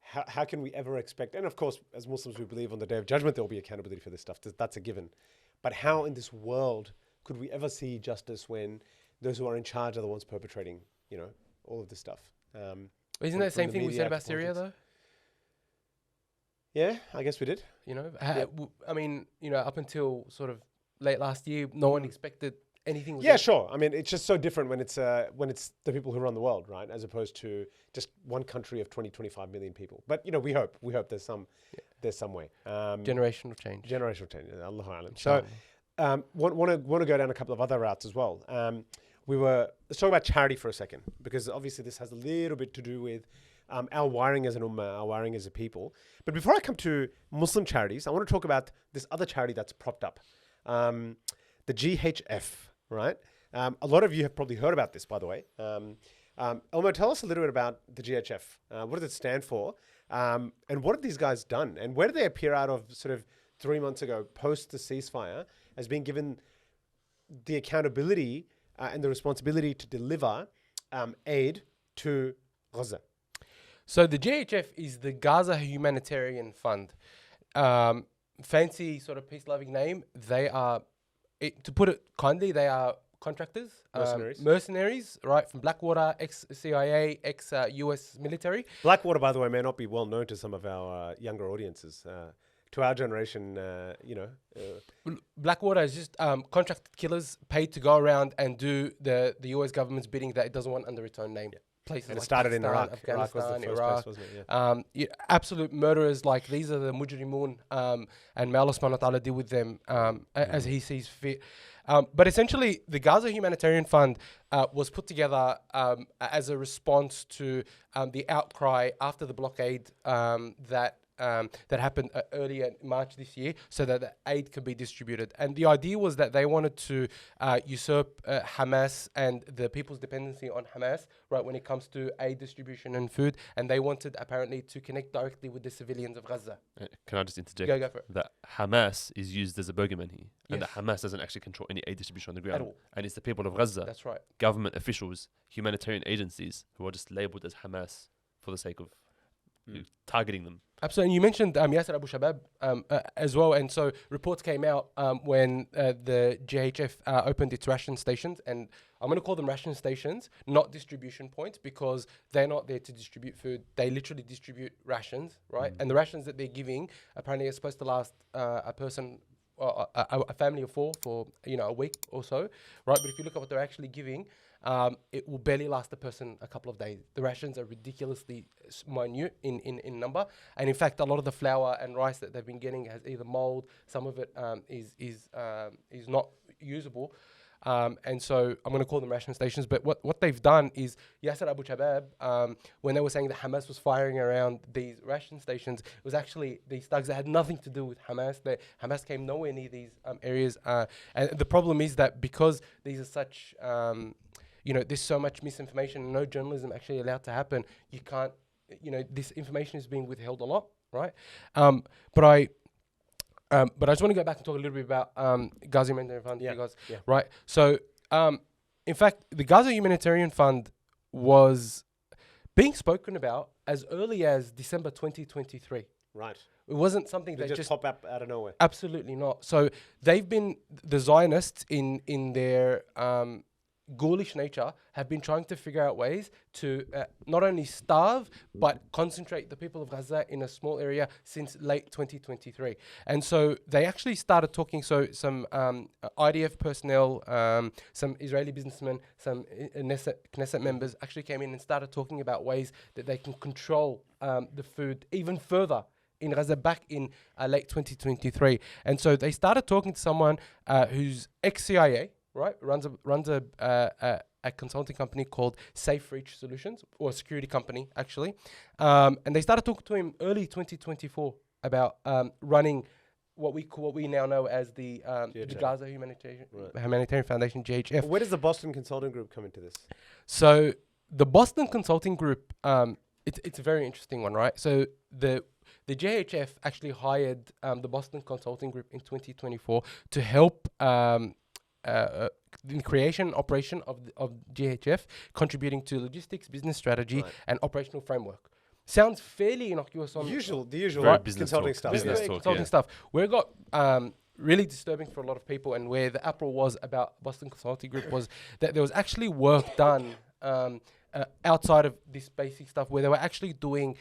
how can we ever expect, and of course, as Muslims, we believe on the Day of Judgment, there will be accountability for this stuff. That's a given. But how in this world could we ever see justice when those who are in charge are the ones perpetrating, all of this stuff? Isn't that the same thing we said about Syria, though? Yeah, I guess we did. I mean, up until sort of late last year, no one expected anything. Yeah, sure. I mean, it's just so different when it's the people who run the world, right? As opposed to just one country of 20, 25 million people. But, we hope there's some way. Generational change. Allahu Alam. So, want to go down a couple of other routes as well. Let's talk about charity for a second, because obviously this has a little bit to do with our wiring as an ummah, our wiring as a people. But before I come to Muslim charities, I want to talk about this other charity that's propped up, the GHF, right? A lot of you have probably heard about this, by the way. Elmo, tell us a little bit about the GHF. What does it stand for? And what have these guys done? And where did they appear out of sort of 3 months ago, post the ceasefire, as being given the accountability and the responsibility to deliver aid to Gaza? So the GHF is the Gaza Humanitarian Fund. Fancy sort of peace-loving name. They are, to put it kindly, they are contractors, mercenaries, right, from Blackwater, ex-CIA, ex-US military. Blackwater, by the way, may not be well known to some of our younger audiences. To our generation, Blackwater is just contracted killers paid to go around and do the US government's bidding that it doesn't want under its own name. Places and it like started Pakistan, in Iraq. Afghanistan, Iraq was the first Iraq. place, wasn't it? Absolute murderers. Like, these are the mujrimun, and may Allah subhanahu wa ta'ala deal with them as He sees fit. But essentially, the Gaza Humanitarian Fund was put together as a response to the outcry after the blockade that happened earlier in March this year, so that the aid could be distributed. And the idea was that they wanted to usurp Hamas and the people's dependency on Hamas, right, when it comes to aid distribution and food. And they wanted, apparently, to connect directly with the civilians of Gaza. Can I just interject? Go for it. That Hamas is used as a bogeyman here, and Yes. that Hamas doesn't actually control any aid distribution on the ground. At all. And it's the people of Gaza, That's right. government officials, humanitarian agencies, who are just labelled as Hamas for the sake of targeting them. Absolutely. And you mentioned Yasser Abu Shabab as well. And so reports came out when the GHF opened its ration stations. And I'm going to call them ration stations, not distribution points, because they're not there to distribute food. They literally distribute rations, right? And the rations that they're giving apparently are supposed to last a person, a family of four for a week or so, right? But if you look at what they're actually giving, it will barely last a person a couple of days. The rations are ridiculously minute in number, and in fact, a lot of the flour and rice that they've been getting has either mold. Some of it is not usable, and so I'm going to call them ration stations. But what they've done is Yasser Abu Shabab, when they were saying that Hamas was firing around these ration stations, it was actually these thugs that had nothing to do with Hamas. Hamas came nowhere near these areas, and the problem is that because these are such there's so much misinformation and no journalism actually allowed to happen. You can't, this information is being withheld a lot, right? But I just want to go back and talk a little bit about Gaza Humanitarian Fund, right? So, in fact, the Gaza Humanitarian Fund was being spoken about as early as December 2023. Right. It wasn't something They that just pop up out of nowhere. Absolutely not. So they've been, the Zionists in their ghoulish nature have been trying to figure out ways to not only starve but concentrate the people of Gaza in a small area since late 2023. And so they actually started talking, so some IDF personnel, some Israeli businessmen, some Knesset members actually came in and started talking about ways that they can control the food even further in Gaza back in late 2023. And so they started talking to someone who's ex-CIA, right, runs a consulting company called Safe Reach Solutions, or a security company actually, and they started talking to him early 2024 about running what we now know as the Gaza Humanitarian Foundation, GHF. Where does the Boston Consulting Group come into this? So the Boston Consulting Group, it's a very interesting one, right? So the GHF actually hired the Boston Consulting Group in 2024 to help the creation and operation of GHF, contributing to logistics, business strategy, and operational framework. Sounds fairly innocuous on The usual Right. Business consulting talk. stuff. Business yeah. talk. consulting yeah. stuff. Where it got really disturbing for a lot of people, and where the uproar was about Boston Consulting Group, was that there was actually work done outside of this basic stuff, where they were actually doing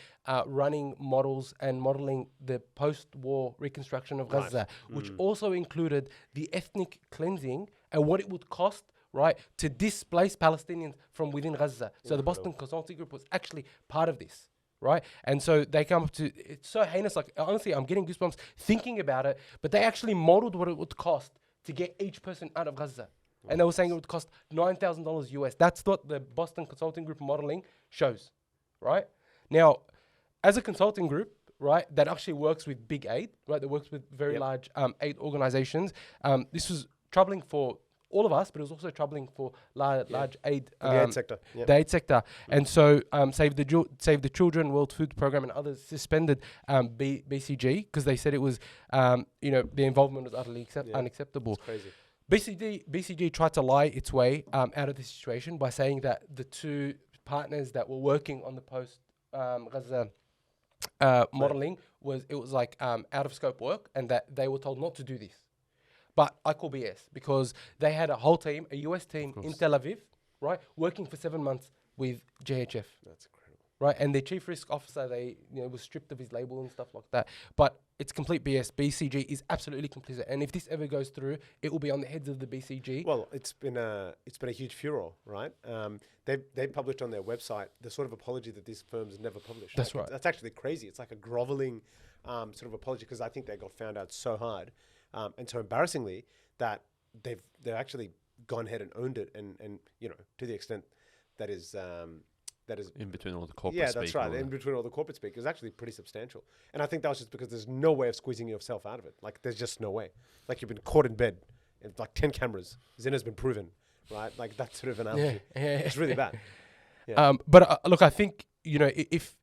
running models and modeling the post-war reconstruction of Right. Gaza, which also included the ethnic cleansing and what it would cost, right, to displace Palestinians from within Gaza. So the Boston Consulting Group was actually part of this. Right, and so they come up to, it's so heinous. Like, honestly, I'm getting goosebumps thinking about it. But they actually modeled what it would cost to get each person out of Gaza, and they were saying it would cost $9,000 US. That's what the Boston Consulting Group modeling shows. Right now, as a consulting group, right, that actually works with big aid, right, that works with very large aid organizations. This was troubling for all of us, but it was also troubling for large aid, The aid sector. Yeah. the aid sector. And so Save the Children, World Food Programme, and others suspended BCG because they said it was, the involvement was utterly unacceptable. It's crazy. BCG tried to lie its way out of this situation by saying that the two partners that were working on the post-Gaza modelling was out of scope work, and that they were told not to do this. But I call BS, because they had a whole team, a US team in Tel Aviv, right, working for 7 months with JHF. That's incredible. Right, and their chief risk officer, was stripped of his label and stuff like that. But it's complete BS. BCG is absolutely complicit, and if this ever goes through, it will be on the heads of the BCG. Well, it's been a huge furor, right? They published on their website the sort of apology that these firms never published. That's right. That's actually crazy. It's like a groveling sort of apology, because I think they got found out so hard and so embarrassingly that they've actually gone ahead and owned it, and to the extent that is In between all the corporate yeah, speak that's and right. all In that. between all the corporate speak is actually pretty substantial. And I think that was just because there's no way of squeezing yourself out of it. Like, there's just no way. Like, you've been caught in bed, and like 10 cameras. Zina's been proven, right? Like, that sort of analogy. It's really bad. Yeah. But look, I think, if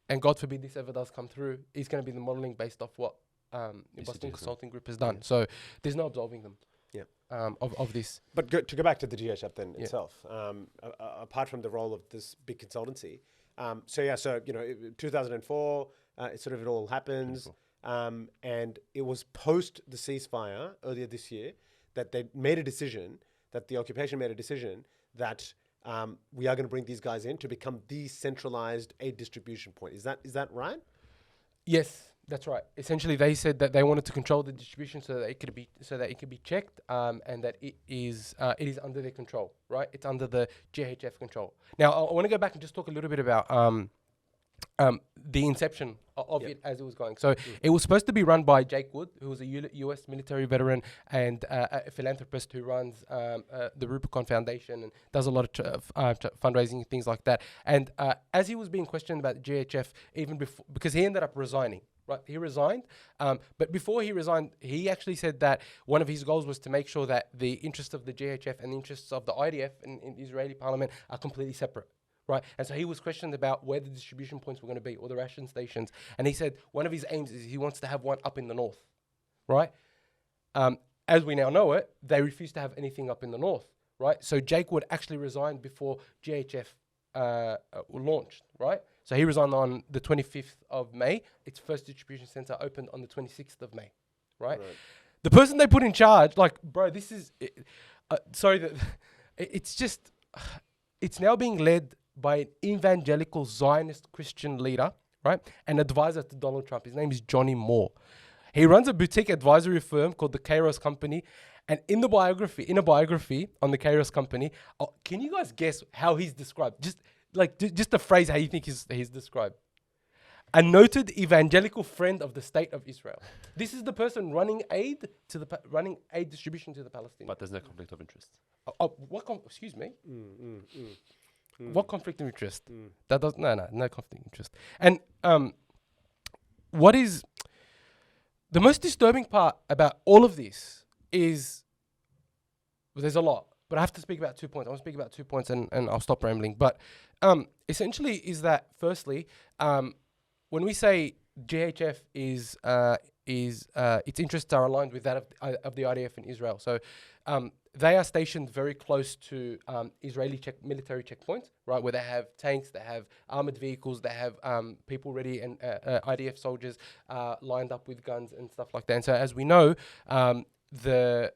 and God forbid this ever does come through, it's going to be the modelling based off what Boston Consulting Group has done. So there's no absolving them. Yeah. Of this. But to go back to the GHF then itself, apart from the role of this big consultancy, 2004, it all happens, and it was post the ceasefire earlier this year that they made a decision, that the occupation made a decision that we are going to bring these guys in to become the centralized aid distribution point. Is that right? Yes. That's right. Essentially, they said that they wanted to control the distribution so that it could be checked, and that it is under their control. Right, it's under the GHF control. Now, I want to go back and just talk a little bit about the inception of it as it was going. So it was supposed to be run by Jake Wood, who was a U.S. military veteran and a philanthropist who runs the Rubicon Foundation and does a lot of fundraising and things like that. And as he was being questioned about the GHF, even before, because he ended up resigning. Right, he resigned, but before he resigned, he actually said that one of his goals was to make sure that the interests of the GHF and the interests of the IDF in the Israeli parliament are completely separate. Right, and so he was questioned about where the distribution points were going to be, or the ration stations, and he said one of his aims is he wants to have one up in the north. Right, as we now know it, they refused to have anything up in the north. Right, so Jake Wood actually resigned before GHF launched. Right. So he resigned on the 25th of May. Its first distribution center opened on the 26th of May, right? The person they put in charge, this is, it's now being led by an evangelical Zionist Christian leader, right? An advisor to Donald Trump. His name is Johnny Moore. He runs a boutique advisory firm called the Kairos Company. And in a biography on the Kairos Company, can you guys guess how he's described? Just a phrase how you think he's described. A noted evangelical friend of the state of Israel. This is the person running aid distribution to the Palestinians. But there's no conflict of interest. Excuse me. What conflict of interest? That does no conflict of interest. And what is the most disturbing part about all of this is, well, there's a lot, but I have to speak about 2 points. I want to speak about 2 points and I'll stop rambling. But essentially is that, firstly, when we say GHF is is its interests are aligned with that of the IDF in Israel. So they are stationed very close to Israeli military checkpoints, right, where they have tanks, they have armored vehicles, they have people ready, and IDF soldiers lined up with guns and stuff like that. And so, as we know, the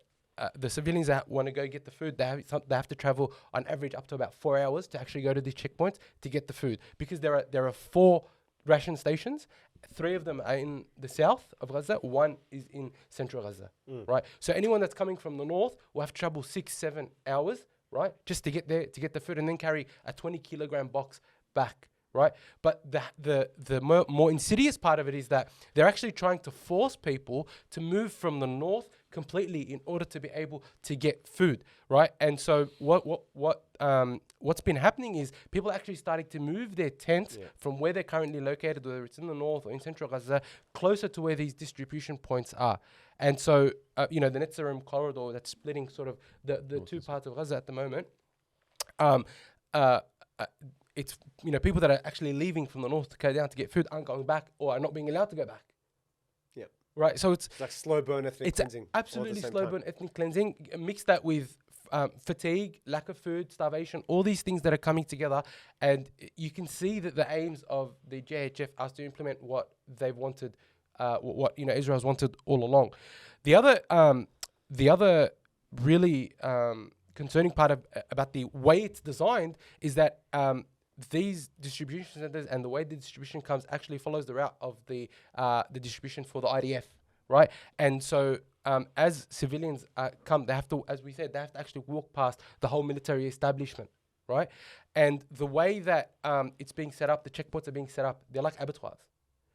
civilians that want to go get the food, they have to travel on average up to about 4 hours to actually go to these checkpoints to get the food, because there are 4 ration stations. 3 of them are in the south of Gaza, 1 is in central Gaza, right? So anyone that's coming from the north will have to travel 6-7 hours, right, just to get there, to get the food, and then carry a 20-kilogram box back, right? But the more insidious part of it is that they're actually trying to force people to move from the north completely in order to be able to get food, right? And so what's been happening is people are actually starting to move their tents from where they're currently located, whether it's in the north or in central Gaza, closer to where these distribution points are. And so, the Netzarim corridor that's splitting sort of the 2 parts of Gaza at the moment, it's, people that are actually leaving from the north to go down to get food aren't going back, or are not being allowed to go back. Yep. Right, so it's like slow burn ethnic cleansing. Absolutely slow burn ethnic cleansing. Mix that with fatigue, lack of food, starvation, all these things that are coming together, and you can see that the aims of the JHF are to implement what they've wanted, what Israel's wanted all along. The other really concerning part about the way it's designed is that these distribution centers and the way the distribution comes actually follows the route of the distribution for the IDF, right? And so as civilians come, they have to, as we said, they have to actually walk past the whole military establishment, right? And the way that it's being set up, the checkpoints are being set up, they're like abattoirs.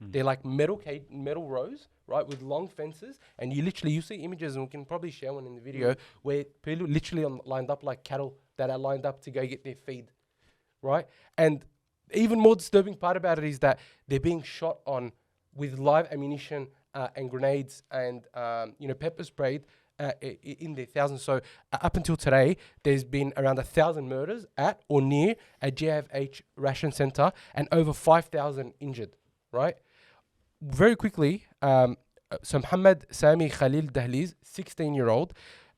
They're like metal rows, right, with long fences, and you see images, and we can probably share one in the video, where people literally lined up like cattle that are lined up to go get their feed, right? And even more disturbing part about it is that they're being shot on with live ammunition and grenades and pepper sprayed in their thousands. So up until today, there's been around 1,000 murders at or near a JFH ration center, and over 5,000 injured, right? Very quickly, so Mohammed Sami Khalil Dahliz, 16-year-old,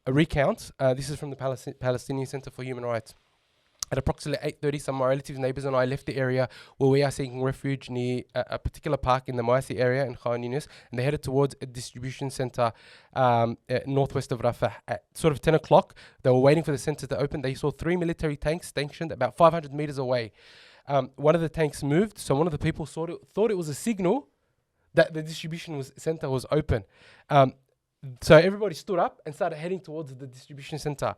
recounts, this is from the Palestinian Center for Human Rights. At approximately 8:30, some of my relatives, neighbors and I left the area where we are seeking refuge near a particular park in the Moasi area in Khan Yunis, and they headed towards a distribution center northwest of Rafah. At sort of 10 o'clock, they were waiting for the center to open. They saw 3 military tanks stationed about 500 meters away. One of the tanks moved, so one of the people thought it was a signal that the distribution center was open. So everybody stood up and started heading towards the distribution center.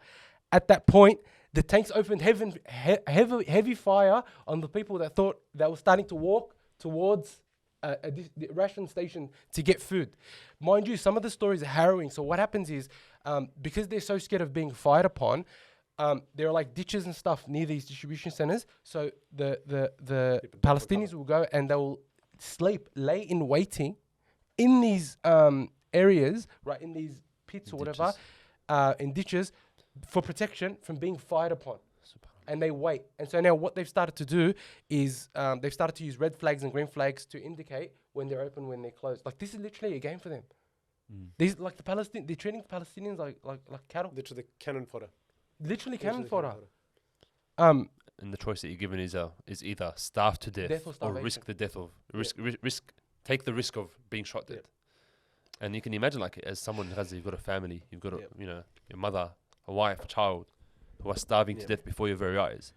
At that point, the tanks opened heavy fire on the people that thought that were starting to walk towards the ration station to get food. Mind you, some of the stories are harrowing. So what happens is, because they're so scared of being fired upon, there are like ditches and stuff near these distribution centers. So the Palestinians will go and they will lay in waiting in these areas, right, in these pits or whatever, in ditches, for protection from being fired upon. And they wait. And so now what they've started to do is they've started to use red flags and green flags to indicate when they're open, when they're closed. Like, this is literally a game for them. These, like, they're treating the Palestinians like cattle. Literally cannon fodder. Literally cannon fodder. And the choice that you're given is either starve to death or risk the death of take the risk of being shot dead. And you can imagine, like, as someone who you've got a family, you've got your mother, a wife, a child, who are starving to death before your very eyes.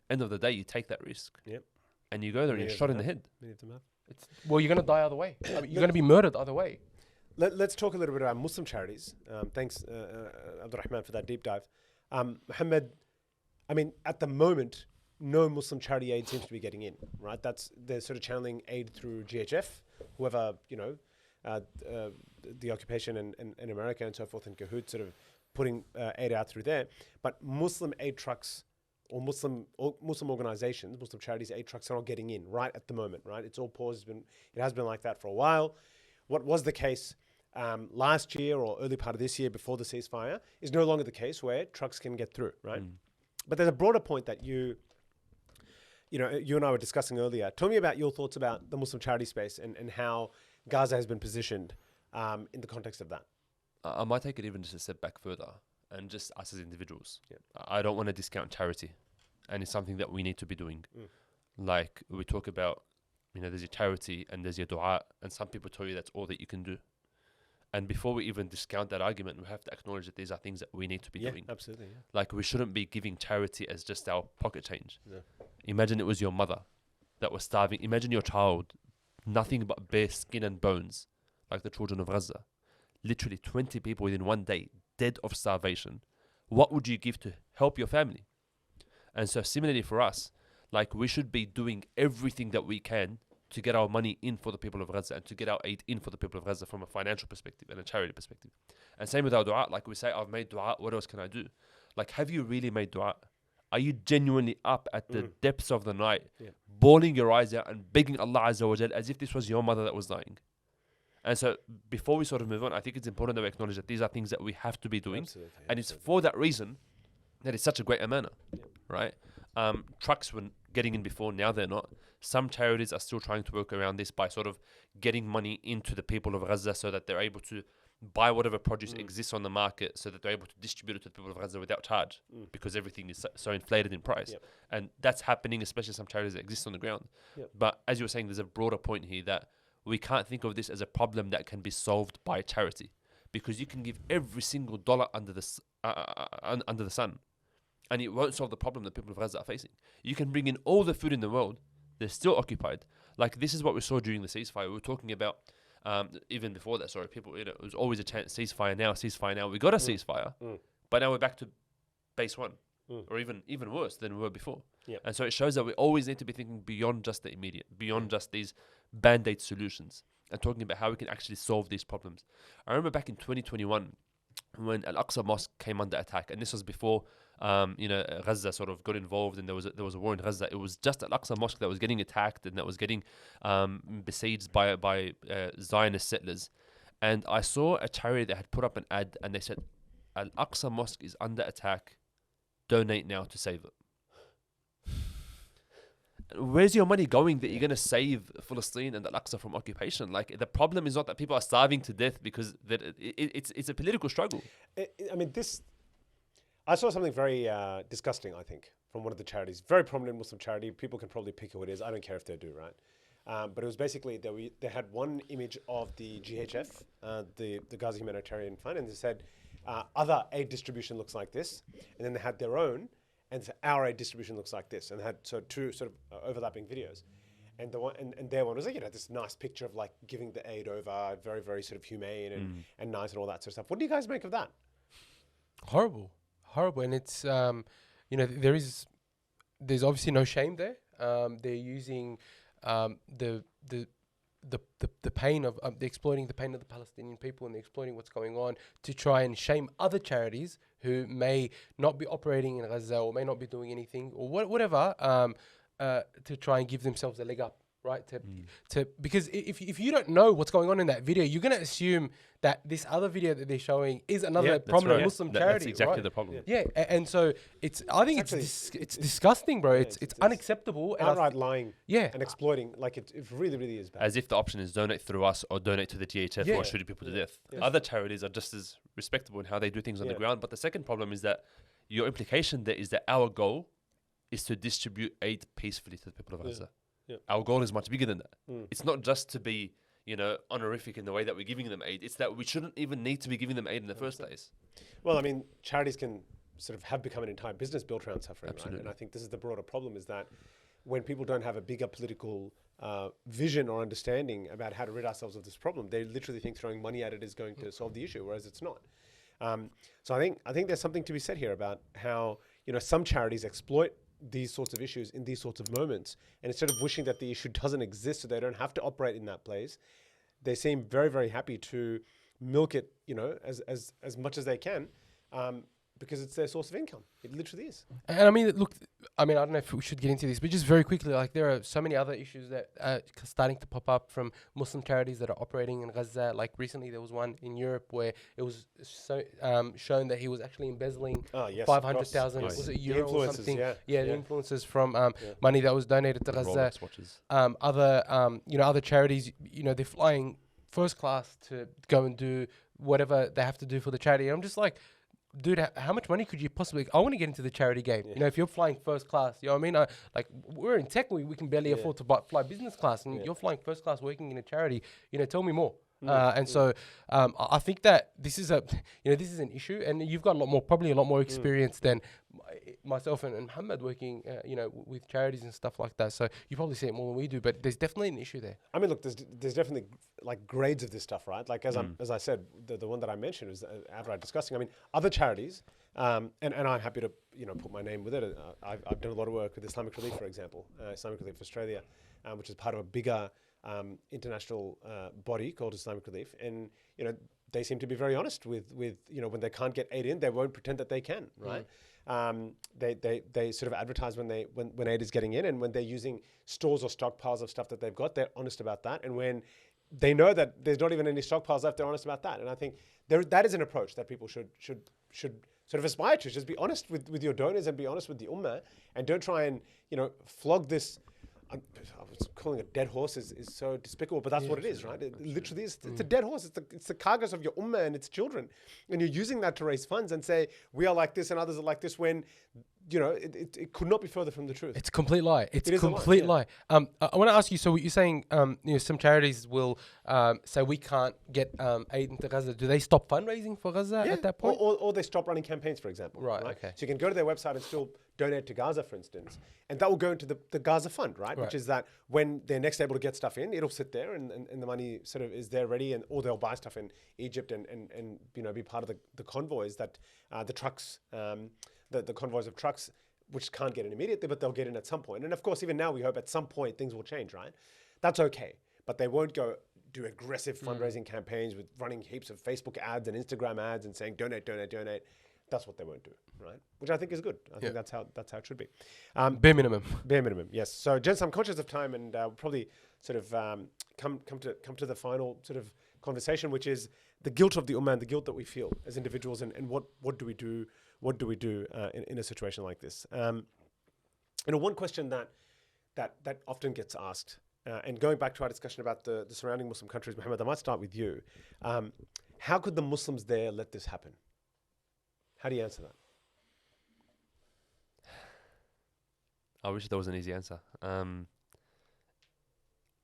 End of the day, you take that risk. And you go there and you're shot in the head. Well, you're going to die either way. You're going to be murdered either way. Let's talk a little bit about Muslim charities. Thanks, Abdurrahman, for that deep dive. Mohammed, I mean, at the moment, no Muslim charity aid seems to be getting in, right? They're sort of channeling aid through GHF, whoever, the occupation in America and so forth, in cahoots, sort of putting aid out through there. But Muslim aid trucks or Muslim organizations, Muslim charities aid trucks are not getting in right at the moment, right? It's all paused. It has been like that for a while. What was the case last year or early part of this year before the ceasefire is no longer the case, where trucks can get through, right? But there's a broader point that you and I were discussing earlier. Tell me about your thoughts about the Muslim charity space and how Gaza has been positioned in the context of that? I might take it even just a step back further, and just us as individuals. Yeah. I don't want to discount charity, and it's something that we need to be doing. Like we talk about, there's your charity and there's your dua, and some people tell you that's all that you can do. And before we even discount that argument, we have to acknowledge that these are things that we need to be doing. Absolutely. Yeah. Like we shouldn't be giving charity as just our pocket change. No. Imagine it was your mother that was starving. Imagine your child, nothing but bare skin and bones, like the children of Gaza. Literally 20 people within one day dead of starvation. What would you give to help your family? And so similarly for us, like we should be doing everything that we can to get our money in for the people of Gaza and to get our aid in for the people of Gaza from a financial perspective and a charity perspective. And same with our dua. Like we say, I've made dua, what else can I do? Like, have you really made dua? Are you genuinely up at the depths of the night, bawling your eyes out and begging Allah Azza wa Jal as if this was your mother that was dying? And so before we sort of move on, I think it's important that we acknowledge that these are things that we have to be doing. And it's for that reason that it's such a great amana, right? Trucks were getting in before, now they're not. Some charities are still trying to work around this by sort of getting money into the people of Gaza so that they're able to buy whatever produce exists on the market, so that they're able to distribute it to the people of Gaza without charge, because everything is so inflated in price. And that's happening, especially some charities that exist on the ground. But as you were saying, there's a broader point here that we can't think of this as a problem that can be solved by charity, because you can give every single dollar under the sun, and it won't solve the problem that people of Gaza are facing. You can bring in all the food in the world, they're still occupied. Like this is what we saw during the ceasefire. We were talking about, even before that, people, it was always a chance, ceasefire now. We got a ceasefire, but now we're back to base one, or even worse than we were before. And so it shows that we always need to be thinking beyond just the immediate, beyond just these band-aid solutions, and talking about how we can actually solve these problems. I remember back in 2021 when Al-Aqsa Mosque came under attack, and this was before Gaza sort of got involved, and there was a war in Gaza. It was just Al-Aqsa Mosque that was getting attacked and that was getting besieged by Zionist settlers. And I saw a charity that had put up an ad, and they said, Al-Aqsa Mosque is under attack, donate now to save it. Where's your money going that you're going to save Palestine and Al-Aqsa from occupation? Like, the problem is not that people are starving to death, because it's a political struggle. I saw something very disgusting, I think, from one of the charities, very prominent Muslim charity. People can probably pick who it is. I don't care if they do, right? But it was basically, they had one image of the GHF, the Gaza Humanitarian Fund, and they said, other aid distribution looks like this. And then they had their own, and so our aid distribution looks like this, and they had two sort of overlapping videos. And their one was like, this nice picture of like giving the aid over, very, very sort of humane and nice and all that sort of stuff. What do you guys make of that? Horrible. And it's there's obviously no shame there. They're using the pain of they're exploiting the pain of the Palestinian people, and they're exploiting what's going on to try and shame other charities who may not be operating in Gaza or may not be doing anything or whatever, to try and give themselves a leg up, right? Because if you don't know what's going on in that video, you're going to assume that this other video that they're showing is another prominent Muslim charity. That's exactly right? the problem. And so I think it's disgusting, bro. It's unacceptable. Outright lying. Yeah. And exploiting, like it really, really is bad. As if the option is donate through us or donate to the GHF or shooting people to death. Other charities are just as respectable in how they do things on the ground. But the second problem is that your implication there is that our goal is to distribute aid peacefully to the people of Gaza. Our goal is much bigger than that. It's not just to be, honorific in the way that we're giving them aid. It's that we shouldn't even need to be giving them aid in the first place. Well, charities can sort of have become an entire business built around suffering, Absolutely. right? And I think this is the broader problem, is that when people don't have a bigger political vision or understanding about how to rid ourselves of this problem, they literally think throwing money at it is going to solve the issue, whereas it's not. So I think there's something to be said here about how, some charities exploit these sorts of issues in these sorts of moments, and instead of wishing that the issue doesn't exist so they don't have to operate in that place, they seem very, very happy to milk it, as much as they can, because it's their source of income. It literally is. And look, I don't know if we should get into this, but just very quickly, like there are so many other issues that are starting to pop up from Muslim charities that are operating in Gaza. Like recently there was one in Europe where it was shown that he was actually embezzling 500,000 was it euro or something? The influences from money that was donated to Gaza. Watches. Other charities, they're flying first class to go and do whatever they have to do for the charity. And I'm just like, dude, how much money could you possibly? I want to get into the charity game. Yeah. You know, if you're flying first class, you know what I mean? Like, we're in tech, we can barely afford to fly business class, and you're flying first class working in a charity. You know, tell me more. So I think that this is this is an issue, and you've got probably a lot more experience than myself and Muhammad working, with charities and stuff like that. So you probably see it more than we do, but there's definitely an issue there. I mean, look, there's definitely like grades of this stuff, right? Like as I said, the one that I mentioned was outright disgusting. I mean, other charities, and I'm happy to put my name with it. I've done a lot of work with Islamic Relief, for example, Islamic Relief Australia, which is part of a bigger international body called Islamic Relief, and they seem to be very honest with when they can't get aid in, they won't pretend that they can, right? They sort of advertise when aid is getting in, and when they're using stores or stockpiles of stuff that they've got, they're honest about that. And when they know that there's not even any stockpiles left, they're honest about that. And I think that is an approach that people should sort of aspire to. Just be honest with your donors and be honest with the Ummah, and don't try and flog this. I was calling it dead horse is so despicable, but that's what it is, right? It literally is. It's a dead horse. It's the carcass of your ummah and its children, and you're using that to raise funds and say we are like this and others are like this, when it could not be further from the truth. It's a complete lie. It's It is a complete lie, lie. I want to ask you. So what you're saying, some charities will say we can't get aid into Gaza. Do they stop fundraising for Gaza at that point? Or they stop running campaigns, for example. Right. Okay. So you can go to their website and still donate to Gaza, for instance, and that will go into the Gaza fund, right? Which is that when they're next able to get stuff in, it'll sit there and the money sort of is there ready, or they'll buy stuff in Egypt and be part of the convoys that the trucks, the convoys of trucks, which can't get in immediately, but they'll get in at some point. And of course, even now we hope at some point things will change, right? That's okay, but they won't go do aggressive fundraising campaigns with running heaps of Facebook ads and Instagram ads and saying donate, donate, donate. That's what they won't do, right? Which I think is good. I think that's how it should be. Bare minimum. Bare minimum, yes. So, gents, I'm conscious of time, and we'll probably sort of come to the final sort of conversation, which is the guilt of the Ummah and the guilt that we feel as individuals, and what do we do? What do we do in a situation like this? One question that often gets asked, and going back to our discussion about the surrounding Muslim countries, Muhammad, I might start with you. How could the Muslims there let this happen? How do you answer that? I wish there was an easy answer. I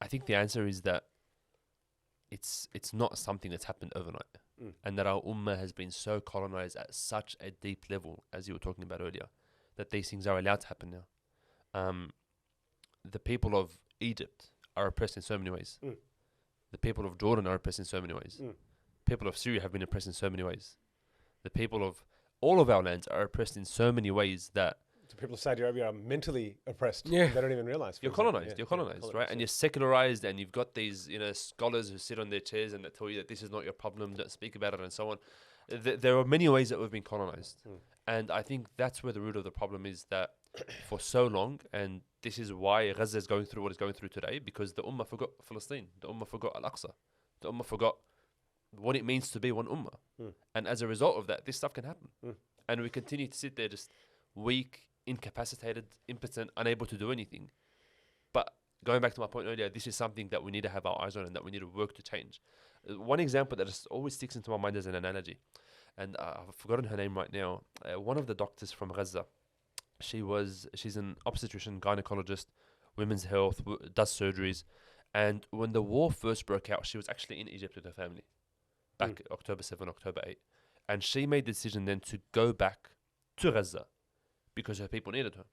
think the answer is that it's not something that's happened overnight, and that our ummah has been so colonized at such a deep level, as you were talking about earlier, that these things are allowed to happen now. The people of Egypt are oppressed in so many ways. The people of Jordan are oppressed in so many ways. People of Syria have been oppressed in so many ways. The people of all of our lands are oppressed in so many ways that the people of Saudi Arabia are mentally oppressed. Yeah. They don't even realize. You're colonized, right? And you're secularized, and you've got these, scholars who sit on their chairs and that tell you that this is not your problem, don't speak about it, and so on. There are many ways that we've been colonized. And I think that's where the root of the problem is, that for so long, and this is why Gaza is going through what it's going through today, because the Ummah forgot Palestine, the Ummah forgot Al-Aqsa, the Ummah forgot what it means to be one Ummah. And as a result of that, this stuff can happen. And we continue to sit there just weak, incapacitated, impotent, unable to do anything. But going back to my point earlier, this is something that we need to have our eyes on and that we need to work to change. One example that just always sticks into my mind as an analogy, and I've forgotten her name right now, one of the doctors from Gaza, she's an obstetrician, gynecologist, women's health, does surgeries, and when the war first broke out, she was actually in Egypt with her family, back October 7, October 8. And she made the decision then to go back to Gaza because her people needed her.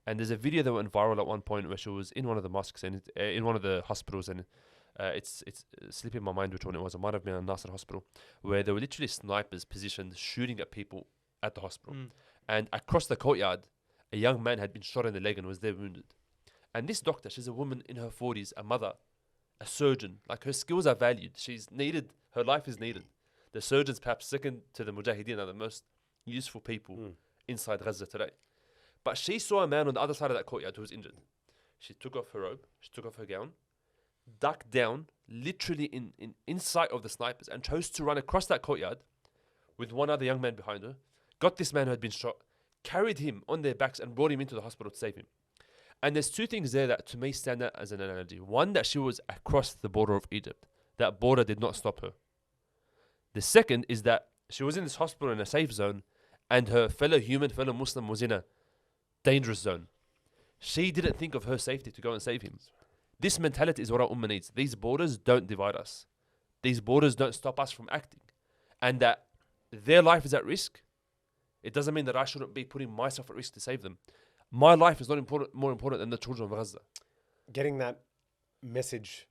And there's a video that went viral at one point where she was in one of the mosques and in one of the hospitals, and it's slipping my mind which one it was. It might have been a Nasser hospital, where there were literally snipers positioned shooting at people at the hospital. And across the courtyard, a young man had been shot in the leg and was there wounded. And this doctor, she's a woman in her 40s, a mother, a surgeon. Like, her skills are valued. She's needed. Her life is needed. The surgeons, perhaps second to the Mujahideen, are the most useful people inside Gaza today. But she saw a man on the other side of that courtyard who was injured. She took off her robe, she took off her gown, ducked down, literally in sight of the snipers, and chose to run across that courtyard with one other young man behind her, got this man who had been shot, carried him on their backs and brought him into the hospital to save him. And there's two things there that to me stand out as an analogy. One, that she was across the border of Egypt, that border did not stop her. The second is that she was in this hospital in a safe zone, and her fellow Muslim was in a dangerous zone. She didn't think of her safety to go and save him. This mentality is what our ummah needs. These borders don't divide us. These borders don't stop us from acting. And that their life is at risk, it doesn't mean that I shouldn't be putting myself at risk to save them. My life is not more important than the children of Gaza. Getting that message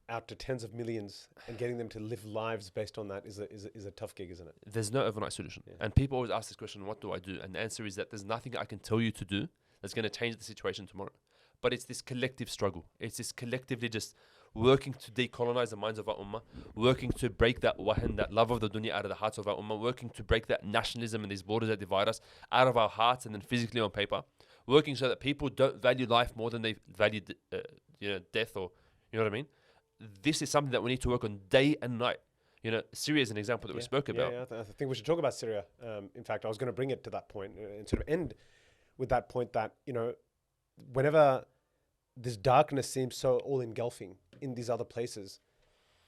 out to tens of millions and getting them to live lives based on that is a tough gig, isn't it? There's no overnight solution. Yeah. And people always ask this question, what do I do? And the answer is that there's nothing I can tell you to do that's going to change the situation tomorrow. But it's this collective struggle. It's this collectively just working to decolonize the minds of our ummah, working to break that wahan, that love of the dunya out of the hearts of our ummah, working to break that nationalism and these borders that divide us out of our hearts and then physically on paper, working so that people don't value life more than they value death, or, you know what I mean? This is something that we need to work on day and night. You know, Syria is an example that we spoke about. I think we should talk about Syria. In fact, I was going to bring it to that point and sort of end with that point that, you know, whenever this darkness seems so all-engulfing in these other places,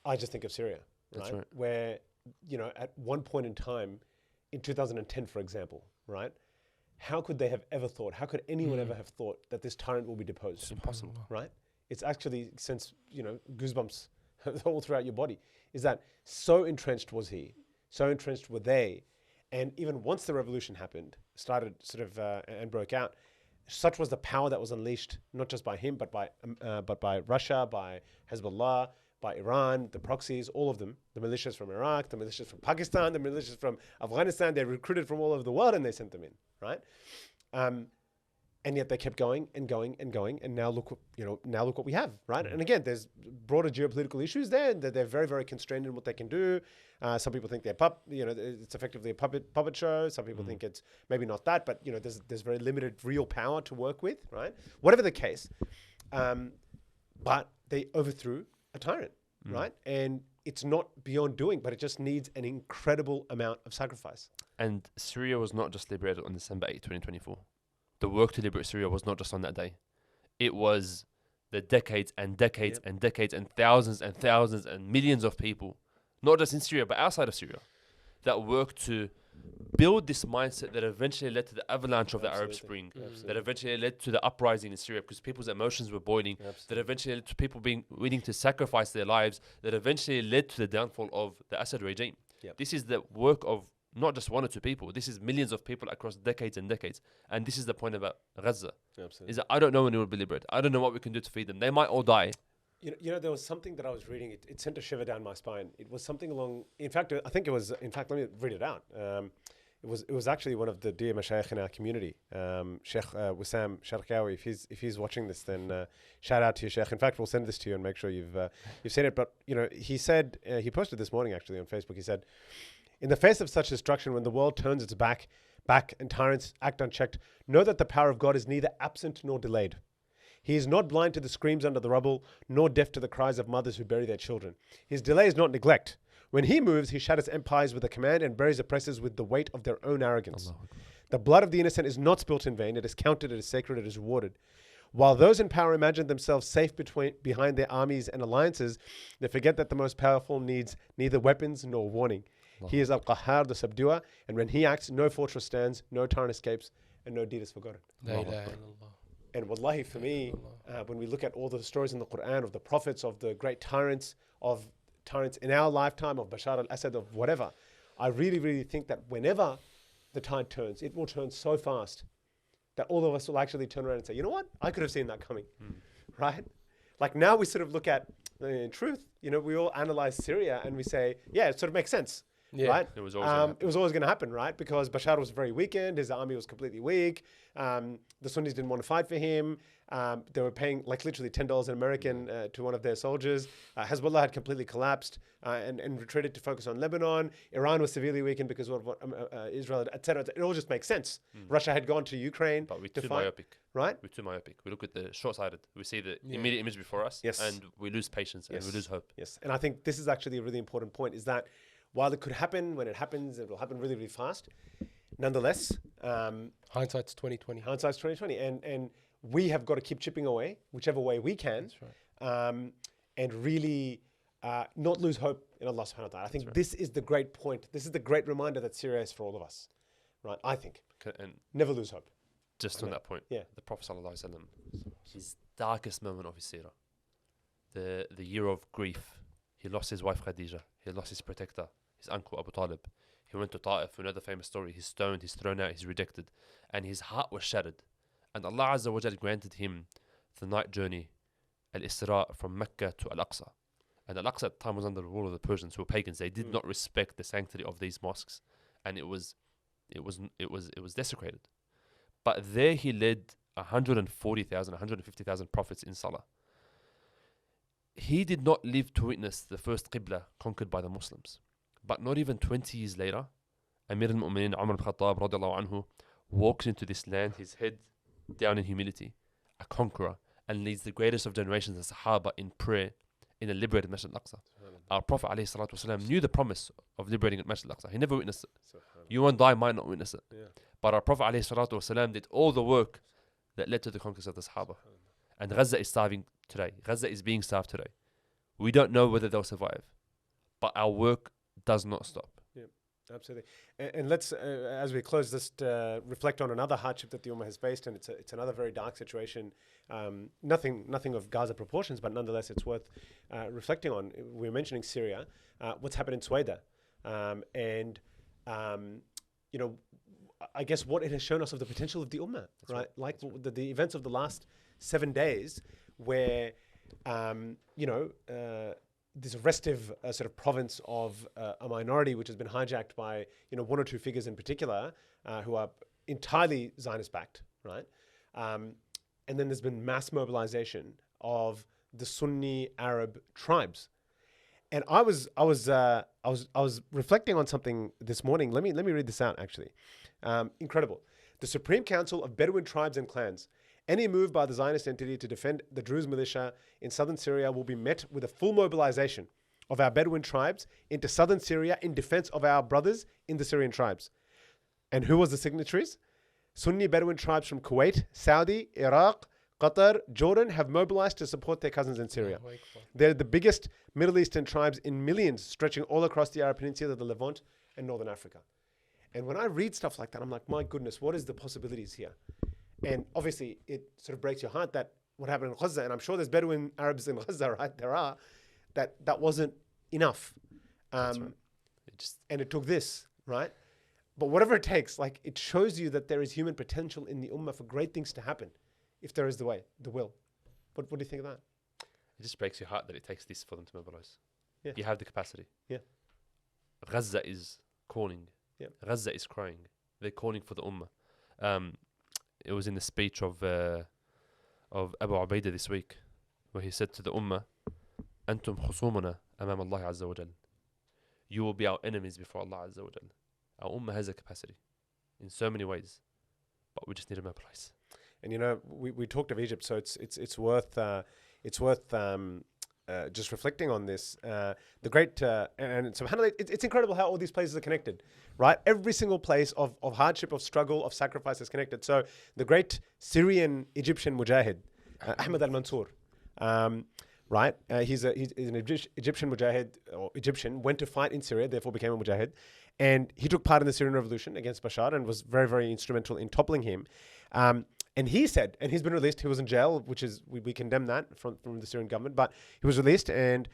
I just think of Syria, That's right. Where, you know, at one point in time, in 2010, for example, right? How could they have ever thought, how could anyone ever have thought that this tyrant will be deposed? It's impossible. Right? It's actually, since, you know, goosebumps all throughout your body, is that so entrenched was he, so entrenched were they, and even once the revolution happened, started sort of and broke out, such was the power that was unleashed, not just by him, but by Russia, by Hezbollah, by Iran, the proxies, all of them, the militias from Iraq, the militias from Pakistan, the militias from Afghanistan. They recruited from all over the world and they sent them in, right? And yet they kept going and going and going, and now look what we have, right? And again, there's broader geopolitical issues there that they're very, very constrained in what they can do. Some people think it's effectively a puppet show. Some people think it's maybe not that, but you know, there's very limited real power to work with, right? Whatever the case, but they overthrew a tyrant, right? And it's not beyond doing, but it just needs an incredible amount of sacrifice. And Syria was not just liberated on December 8, 2024. The work to liberate Syria was not just on that day. It was the decades and decades and decades and thousands and millions of people, not just in Syria, but outside of Syria, that worked to build this mindset that eventually led to the avalanche of the Arab Spring, that eventually led to the uprising in Syria because people's emotions were boiling, that eventually led to people being willing to sacrifice their lives, that eventually led to the downfall of the Assad regime. This is the work of not just one or two people. This is millions of people across decades and decades. And this is the point about Gaza. Is that I don't know when it will be liberated. I don't know what we can do to feed them. They might all die. You know, there was something that I was reading. It sent a shiver down my spine. It was something along. In fact, let me read it out. It was actually one of the dear mashayikh in our community, Sheikh Wissam Sharqawi. If he's watching this, then shout out to you, Sheikh. In fact, we'll send this to you and make sure you've seen it. But you know, he said he posted this morning actually on Facebook. He said, "In the face of such destruction, when the world turns its back and tyrants act unchecked, know that the power of God is neither absent nor delayed. He is not blind to the screams under the rubble, nor deaf to the cries of mothers who bury their children. His delay is not neglect. When he moves, he shatters empires with a command and buries oppressors with the weight of their own arrogance. The blood of the innocent is not spilt in vain. It is counted, it is sacred, it is rewarded. While those in power imagine themselves safe behind their armies and alliances, they forget that the most powerful needs neither weapons nor warning. He is Al-Qahhar, the subduer, and when he acts, no fortress stands, no tyrant escapes, and no deed is forgotten." And wallahi, for me, when we look at all the stories in the Quran of the prophets, of the great tyrants, of tyrants in our lifetime, of Bashar al-Assad, of whatever, I really, really think that whenever the tide turns, it will turn so fast that all of us will actually turn around and say, you know what? I could have seen that coming, right? Like now we sort of look at, in truth, you know, we all analyze Syria and we say, yeah, it sort of makes sense. Right? It was always going to happen, right? Because Bashar was very weakened. His army was completely weak. The Sunnis didn't want to fight for him. They were paying like literally $10 an American to one of their soldiers. Hezbollah had completely collapsed and retreated to focus on Lebanon. Iran was severely weakened because of what Israel, etc. It all just makes sense. Russia had gone to Ukraine. But we're too myopic. Right? We're too myopic. We look at the short-sighted. We see the immediate image before us. And we lose patience and we lose hope. Yes. And I think this is actually a really important point, is that while it could happen, when it happens, it will happen really, really fast. Nonetheless, hindsight's 2020. Hindsight's 2020, and we have got to keep chipping away, whichever way we can, and really not lose hope in Allah subhanahu wa ta'ala. I think this is the great point. This is the great reminder that Syria is for all of us. Right? I think. And never lose hope. just on that point, yeah, the Prophet ﷺ, his darkest moment of his seerah, the year of grief, he lost his wife Khadija, he lost his protector, his uncle Abu Talib. He went to Ta'if, another famous story. He's stoned, he's thrown out, he's rejected, and his heart was shattered. And Allah Azza wa Jal granted him the night journey, Al-Isra, from Mecca to Al-Aqsa. And Al-Aqsa at the time was under the rule of the Persians, who were pagans. They did not respect the sanctity of these mosques, and it was desecrated. But there he led 140,000, 150,000 prophets in Salah. He did not live to witness the first Qibla conquered by the Muslims. But not even 20 years later, Amir al-Mu'mineen Umar al-Khattab radiallahu anhu walks into this land, his head down in humility, a conqueror, and leads the greatest of generations, the Sahaba, in prayer in a liberated Masjid al-Aqsa. Our Prophet ﷺ knew the promise of liberating Masjid al-Aqsa. He never witnessed it. You and I might not witness it. Yeah. But our Prophet ﷺ did all the work that led to the conquest of the Sahaba. And Gaza is starving today. Gaza is being starved today. We don't know whether they'll survive. But our work does not stop. Yeah, absolutely. And let's, as we close, just reflect on another hardship that the Ummah has faced, and it's another very dark situation. Nothing of Gaza proportions, but nonetheless, it's worth reflecting on. We're mentioning Syria. What's happened in Sueda, I guess what it has shown us of the potential of the Ummah, right? Like the events of the last 7 days, where this restive sort of province of a minority which has been hijacked by one or two figures in particular who are entirely Zionist-backed, right? And then there's been mass mobilization of the Sunni Arab tribes. And I was reflecting on something this morning. Let me read this out actually. Incredible. The Supreme Council of Bedouin Tribes and Clans. Any move by the Zionist entity to defend the Druze militia in southern Syria will be met with a full mobilization of our Bedouin tribes into southern Syria in defense of our brothers in the Syrian tribes. And who was the signatories? Sunni Bedouin tribes from Kuwait, Saudi, Iraq, Qatar, Jordan have mobilized to support their cousins in Syria. They're the biggest Middle Eastern tribes in millions, stretching all across the Arab Peninsula, the Levant, and Northern Africa. And when I read stuff like that, I'm like, my goodness, what is the possibilities here? And obviously, it sort of breaks your heart that what happened in Gaza, and I'm sure there's Bedouin Arabs in Gaza, right? There are, that wasn't enough. That's right. And it took this, right? But whatever it takes, like, it shows you that there is human potential in the Ummah for great things to happen, if there is the will. What do you think of that? It just breaks your heart that it takes this for them to mobilize. Yeah. You have the capacity. Yeah. Gaza is calling. Yeah. Gaza is crying. They're calling for the Ummah. It was in the speech of Abu Ubaidah this week, where he said to the Ummah, "Antum khusumuna amam Allah Azza wa Jal." You will be our enemies before Allah Azza wa Jal. Our Ummah has a capacity in so many ways, but we just need to mobilize. And we talked of Egypt, so it's worth just reflecting on this. The great and subhanAllah, it's incredible how all these places are connected, right? Every single place of hardship, of struggle, of sacrifice is connected. So the great Syrian Egyptian mujahid, Ahmed al-Mansour, right? He's an Egyptian mujahid, or Egyptian, went to fight in Syria, therefore became a mujahid, and he took part in the Syrian revolution against Bashar and was very, very instrumental in toppling him. And he said, and he's been released, he was in jail, which is, we condemn that from the Syrian government, but he was released, and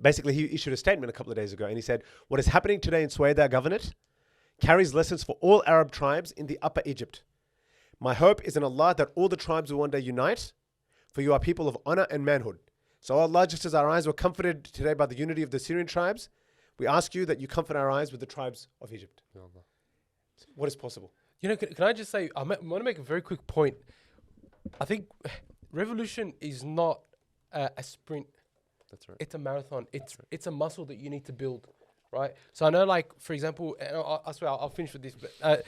basically he issued a statement a couple of days ago, and he said, what is happening today in Sueda Governorate carries lessons for all Arab tribes in the Upper Egypt. My hope is in Allah that all the tribes will one day unite, for you are people of honor and manhood. So Allah, just as our eyes were comforted today by the unity of the Syrian tribes, we ask you that you comfort our eyes with the tribes of Egypt. What is possible? Can I just say, I want to make a very quick point. I think revolution is not a sprint. That's right. It's a marathon. It's a muscle that you need to build, right? So I know, like, for example, I swear I'll finish with this, but I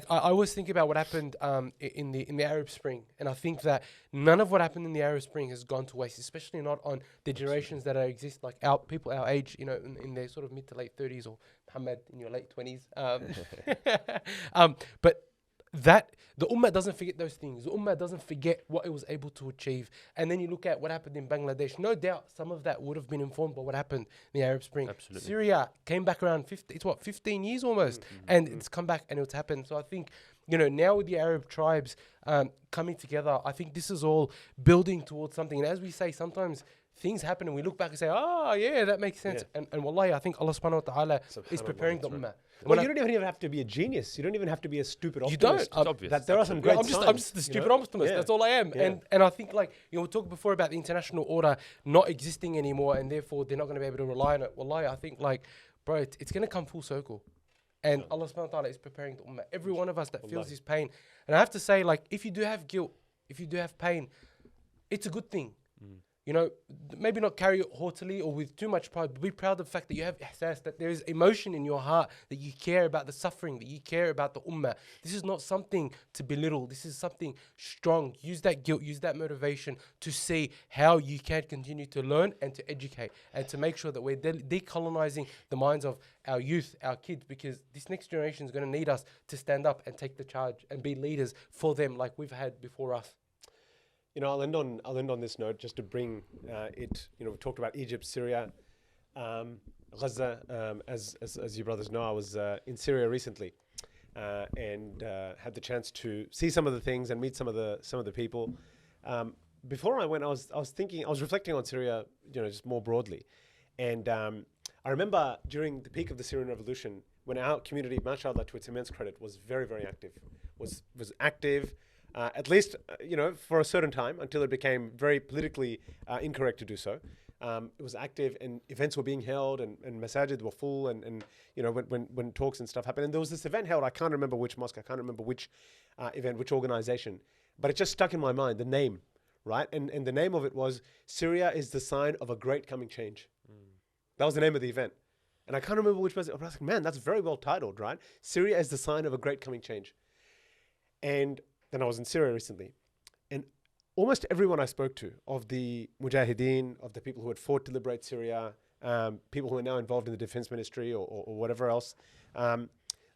always think about what happened in the Arab Spring, and I think that none of what happened in the Arab Spring has gone to waste, especially not on the generations that exist, like people our age, in their sort of mid to late 30s, or Muhammad in your late 20s. But The Ummah doesn't forget those things. The Ummah doesn't forget what it was able to achieve. And then you look at what happened in Bangladesh. No doubt some of that would have been informed by what happened in the Arab Spring. Absolutely. Syria came back around 15 years almost, and it's come back and it's happened. So I think, now with the Arab tribes coming together, I think this is all building towards something. And as we say, sometimes things happen and we look back and say, yeah, that makes sense. Yeah. And wallahi, I think Allah subhanahu wa ta'ala is preparing the Ummah. Well, you don't even have to be a genius. You don't even have to be a stupid optimist. You don't. It's obvious. That there are some great I'm just the stupid optimist. Yeah. That's all I am. Yeah. And I think we talked before about the international order not existing anymore, and therefore they're not going to be able to rely on it. Wallahi, I think bro, it's going to come full circle. And Allah subhanahu wa ta'ala is preparing the Ummah. Every one of us that feels this pain. And I have to say, if you do have guilt, if you do have pain, it's a good thing. Maybe not carry it haughtily or with too much pride, but be proud of the fact that you have ihsas, that there is emotion in your heart, that you care about the suffering, that you care about the Ummah. This is not something to belittle. This is something strong. Use that guilt, use that motivation to see how you can continue to learn and to educate and to make sure that we're decolonizing the minds of our youth, our kids, because this next generation is going to need us to stand up and take the charge and be leaders for them like we've had before us. I'll end on this note just to bring it. We talked about Egypt, Syria, Gaza. As you brothers know, I was in Syria recently and had the chance to see some of the things and meet some of the people. Before I went, I was reflecting on Syria, just more broadly, and I remember during the peak of the Syrian revolution when our community, mashallah, to its immense credit, was very, very active. Was active. At least, for a certain time until it became very politically incorrect to do so. It was active and events were being held and masajid were full and when talks and stuff happened. And there was this event held, I can't remember which mosque, I can't remember which event, which organization, but it just stuck in my mind, the name, right? And the name of it was, Syria is the sign of a great coming change. That was the name of the event. And I can't remember which was it. I was like, man, that's very well titled, right? Syria is the sign of a great coming change. And then I was in Syria recently, and almost everyone I spoke to, of the mujahideen, of the people who had fought to liberate Syria, people who are now involved in the defense ministry or whatever else,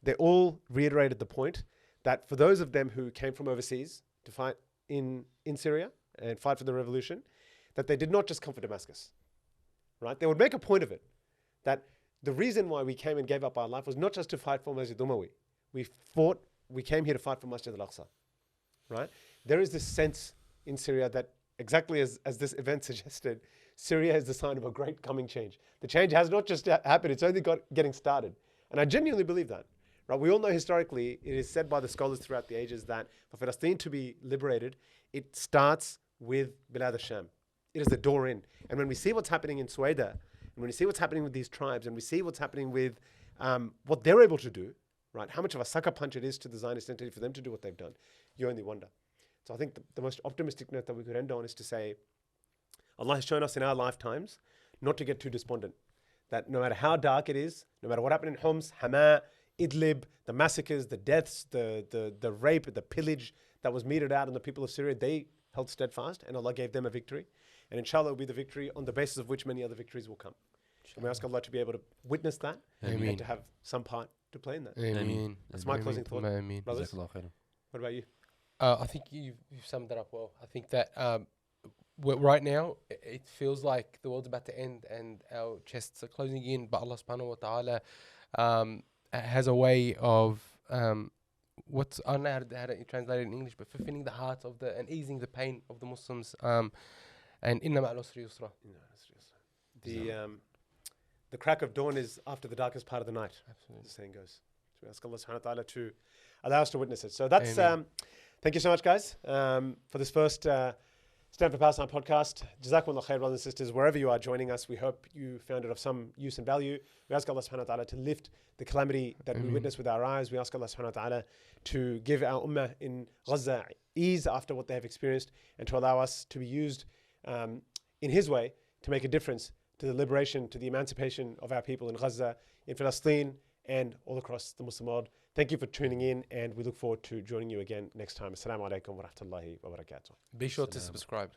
they all reiterated the point that for those of them who came from overseas to fight in Syria and fight for the revolution, that they did not just come for Damascus, right? They would make a point of it, that the reason why we came and gave up our life was not just to fight for Masjid Umawi. We came here to fight for Masjid al-Aqsa. Right? There is this sense in Syria that, exactly as this event suggested, Syria is the sign of a great coming change. The change has not just happened, it's only getting started. And I genuinely believe that. Right? We all know historically, it is said by the scholars throughout the ages that for Palestine to be liberated, it starts with Bilad al-Sham. It is the door in. And when we see what's happening in Sueda, and when we see what's happening with these tribes, and we see what's happening with what they're able to do, right? How much of a sucker punch it is to the Zionist entity for them to do what they've done. You only wonder. So I think the most optimistic note that we could end on is to say, Allah has shown us in our lifetimes not to get too despondent. That no matter how dark it is, no matter what happened in Homs, Hama, Idlib, the massacres, the deaths, the rape, the pillage that was meted out on the people of Syria, they held steadfast and Allah gave them a victory. And inshallah it will be the victory on the basis of which many other victories will come. And we ask Allah to be able to witness that and to have some part to play in that. Ameen. That's my closing thought. Ameen. Brothers, what about you? I think you've summed that up well. I think that right now it feels like the world's about to end and our chests are closing in, but Allah subhanahu wa ta'ala has a way of I don't know how to translate it in English, but fulfilling the hearts of and easing the pain of the Muslims. And inna ma'al usri yusra. The crack of dawn is after the darkest part of the night. Absolutely. The saying goes. So we ask Allah subhanahu wa ta'ala to allow us to witness it. So that's thank you so much, guys, for this first Stand4Palestine podcast. Jazakumullah khair, brothers and sisters, wherever you are joining us. We hope you found it of some use and value. We ask Allah subhanahu wa ta'ala to lift the calamity that we witness with our eyes. We ask Allah subhanahu wa ta'ala to give our ummah in Gaza ease after what they have experienced and to allow us to be used in His way to make a difference to the liberation, to the emancipation of our people in Gaza, in Palestine, and all across the Muslim world. Thank you for tuning in, and we look forward to joining you again next time. Assalamu alaikum wa rahmatullahi wa barakatuh. Be sure to subscribe.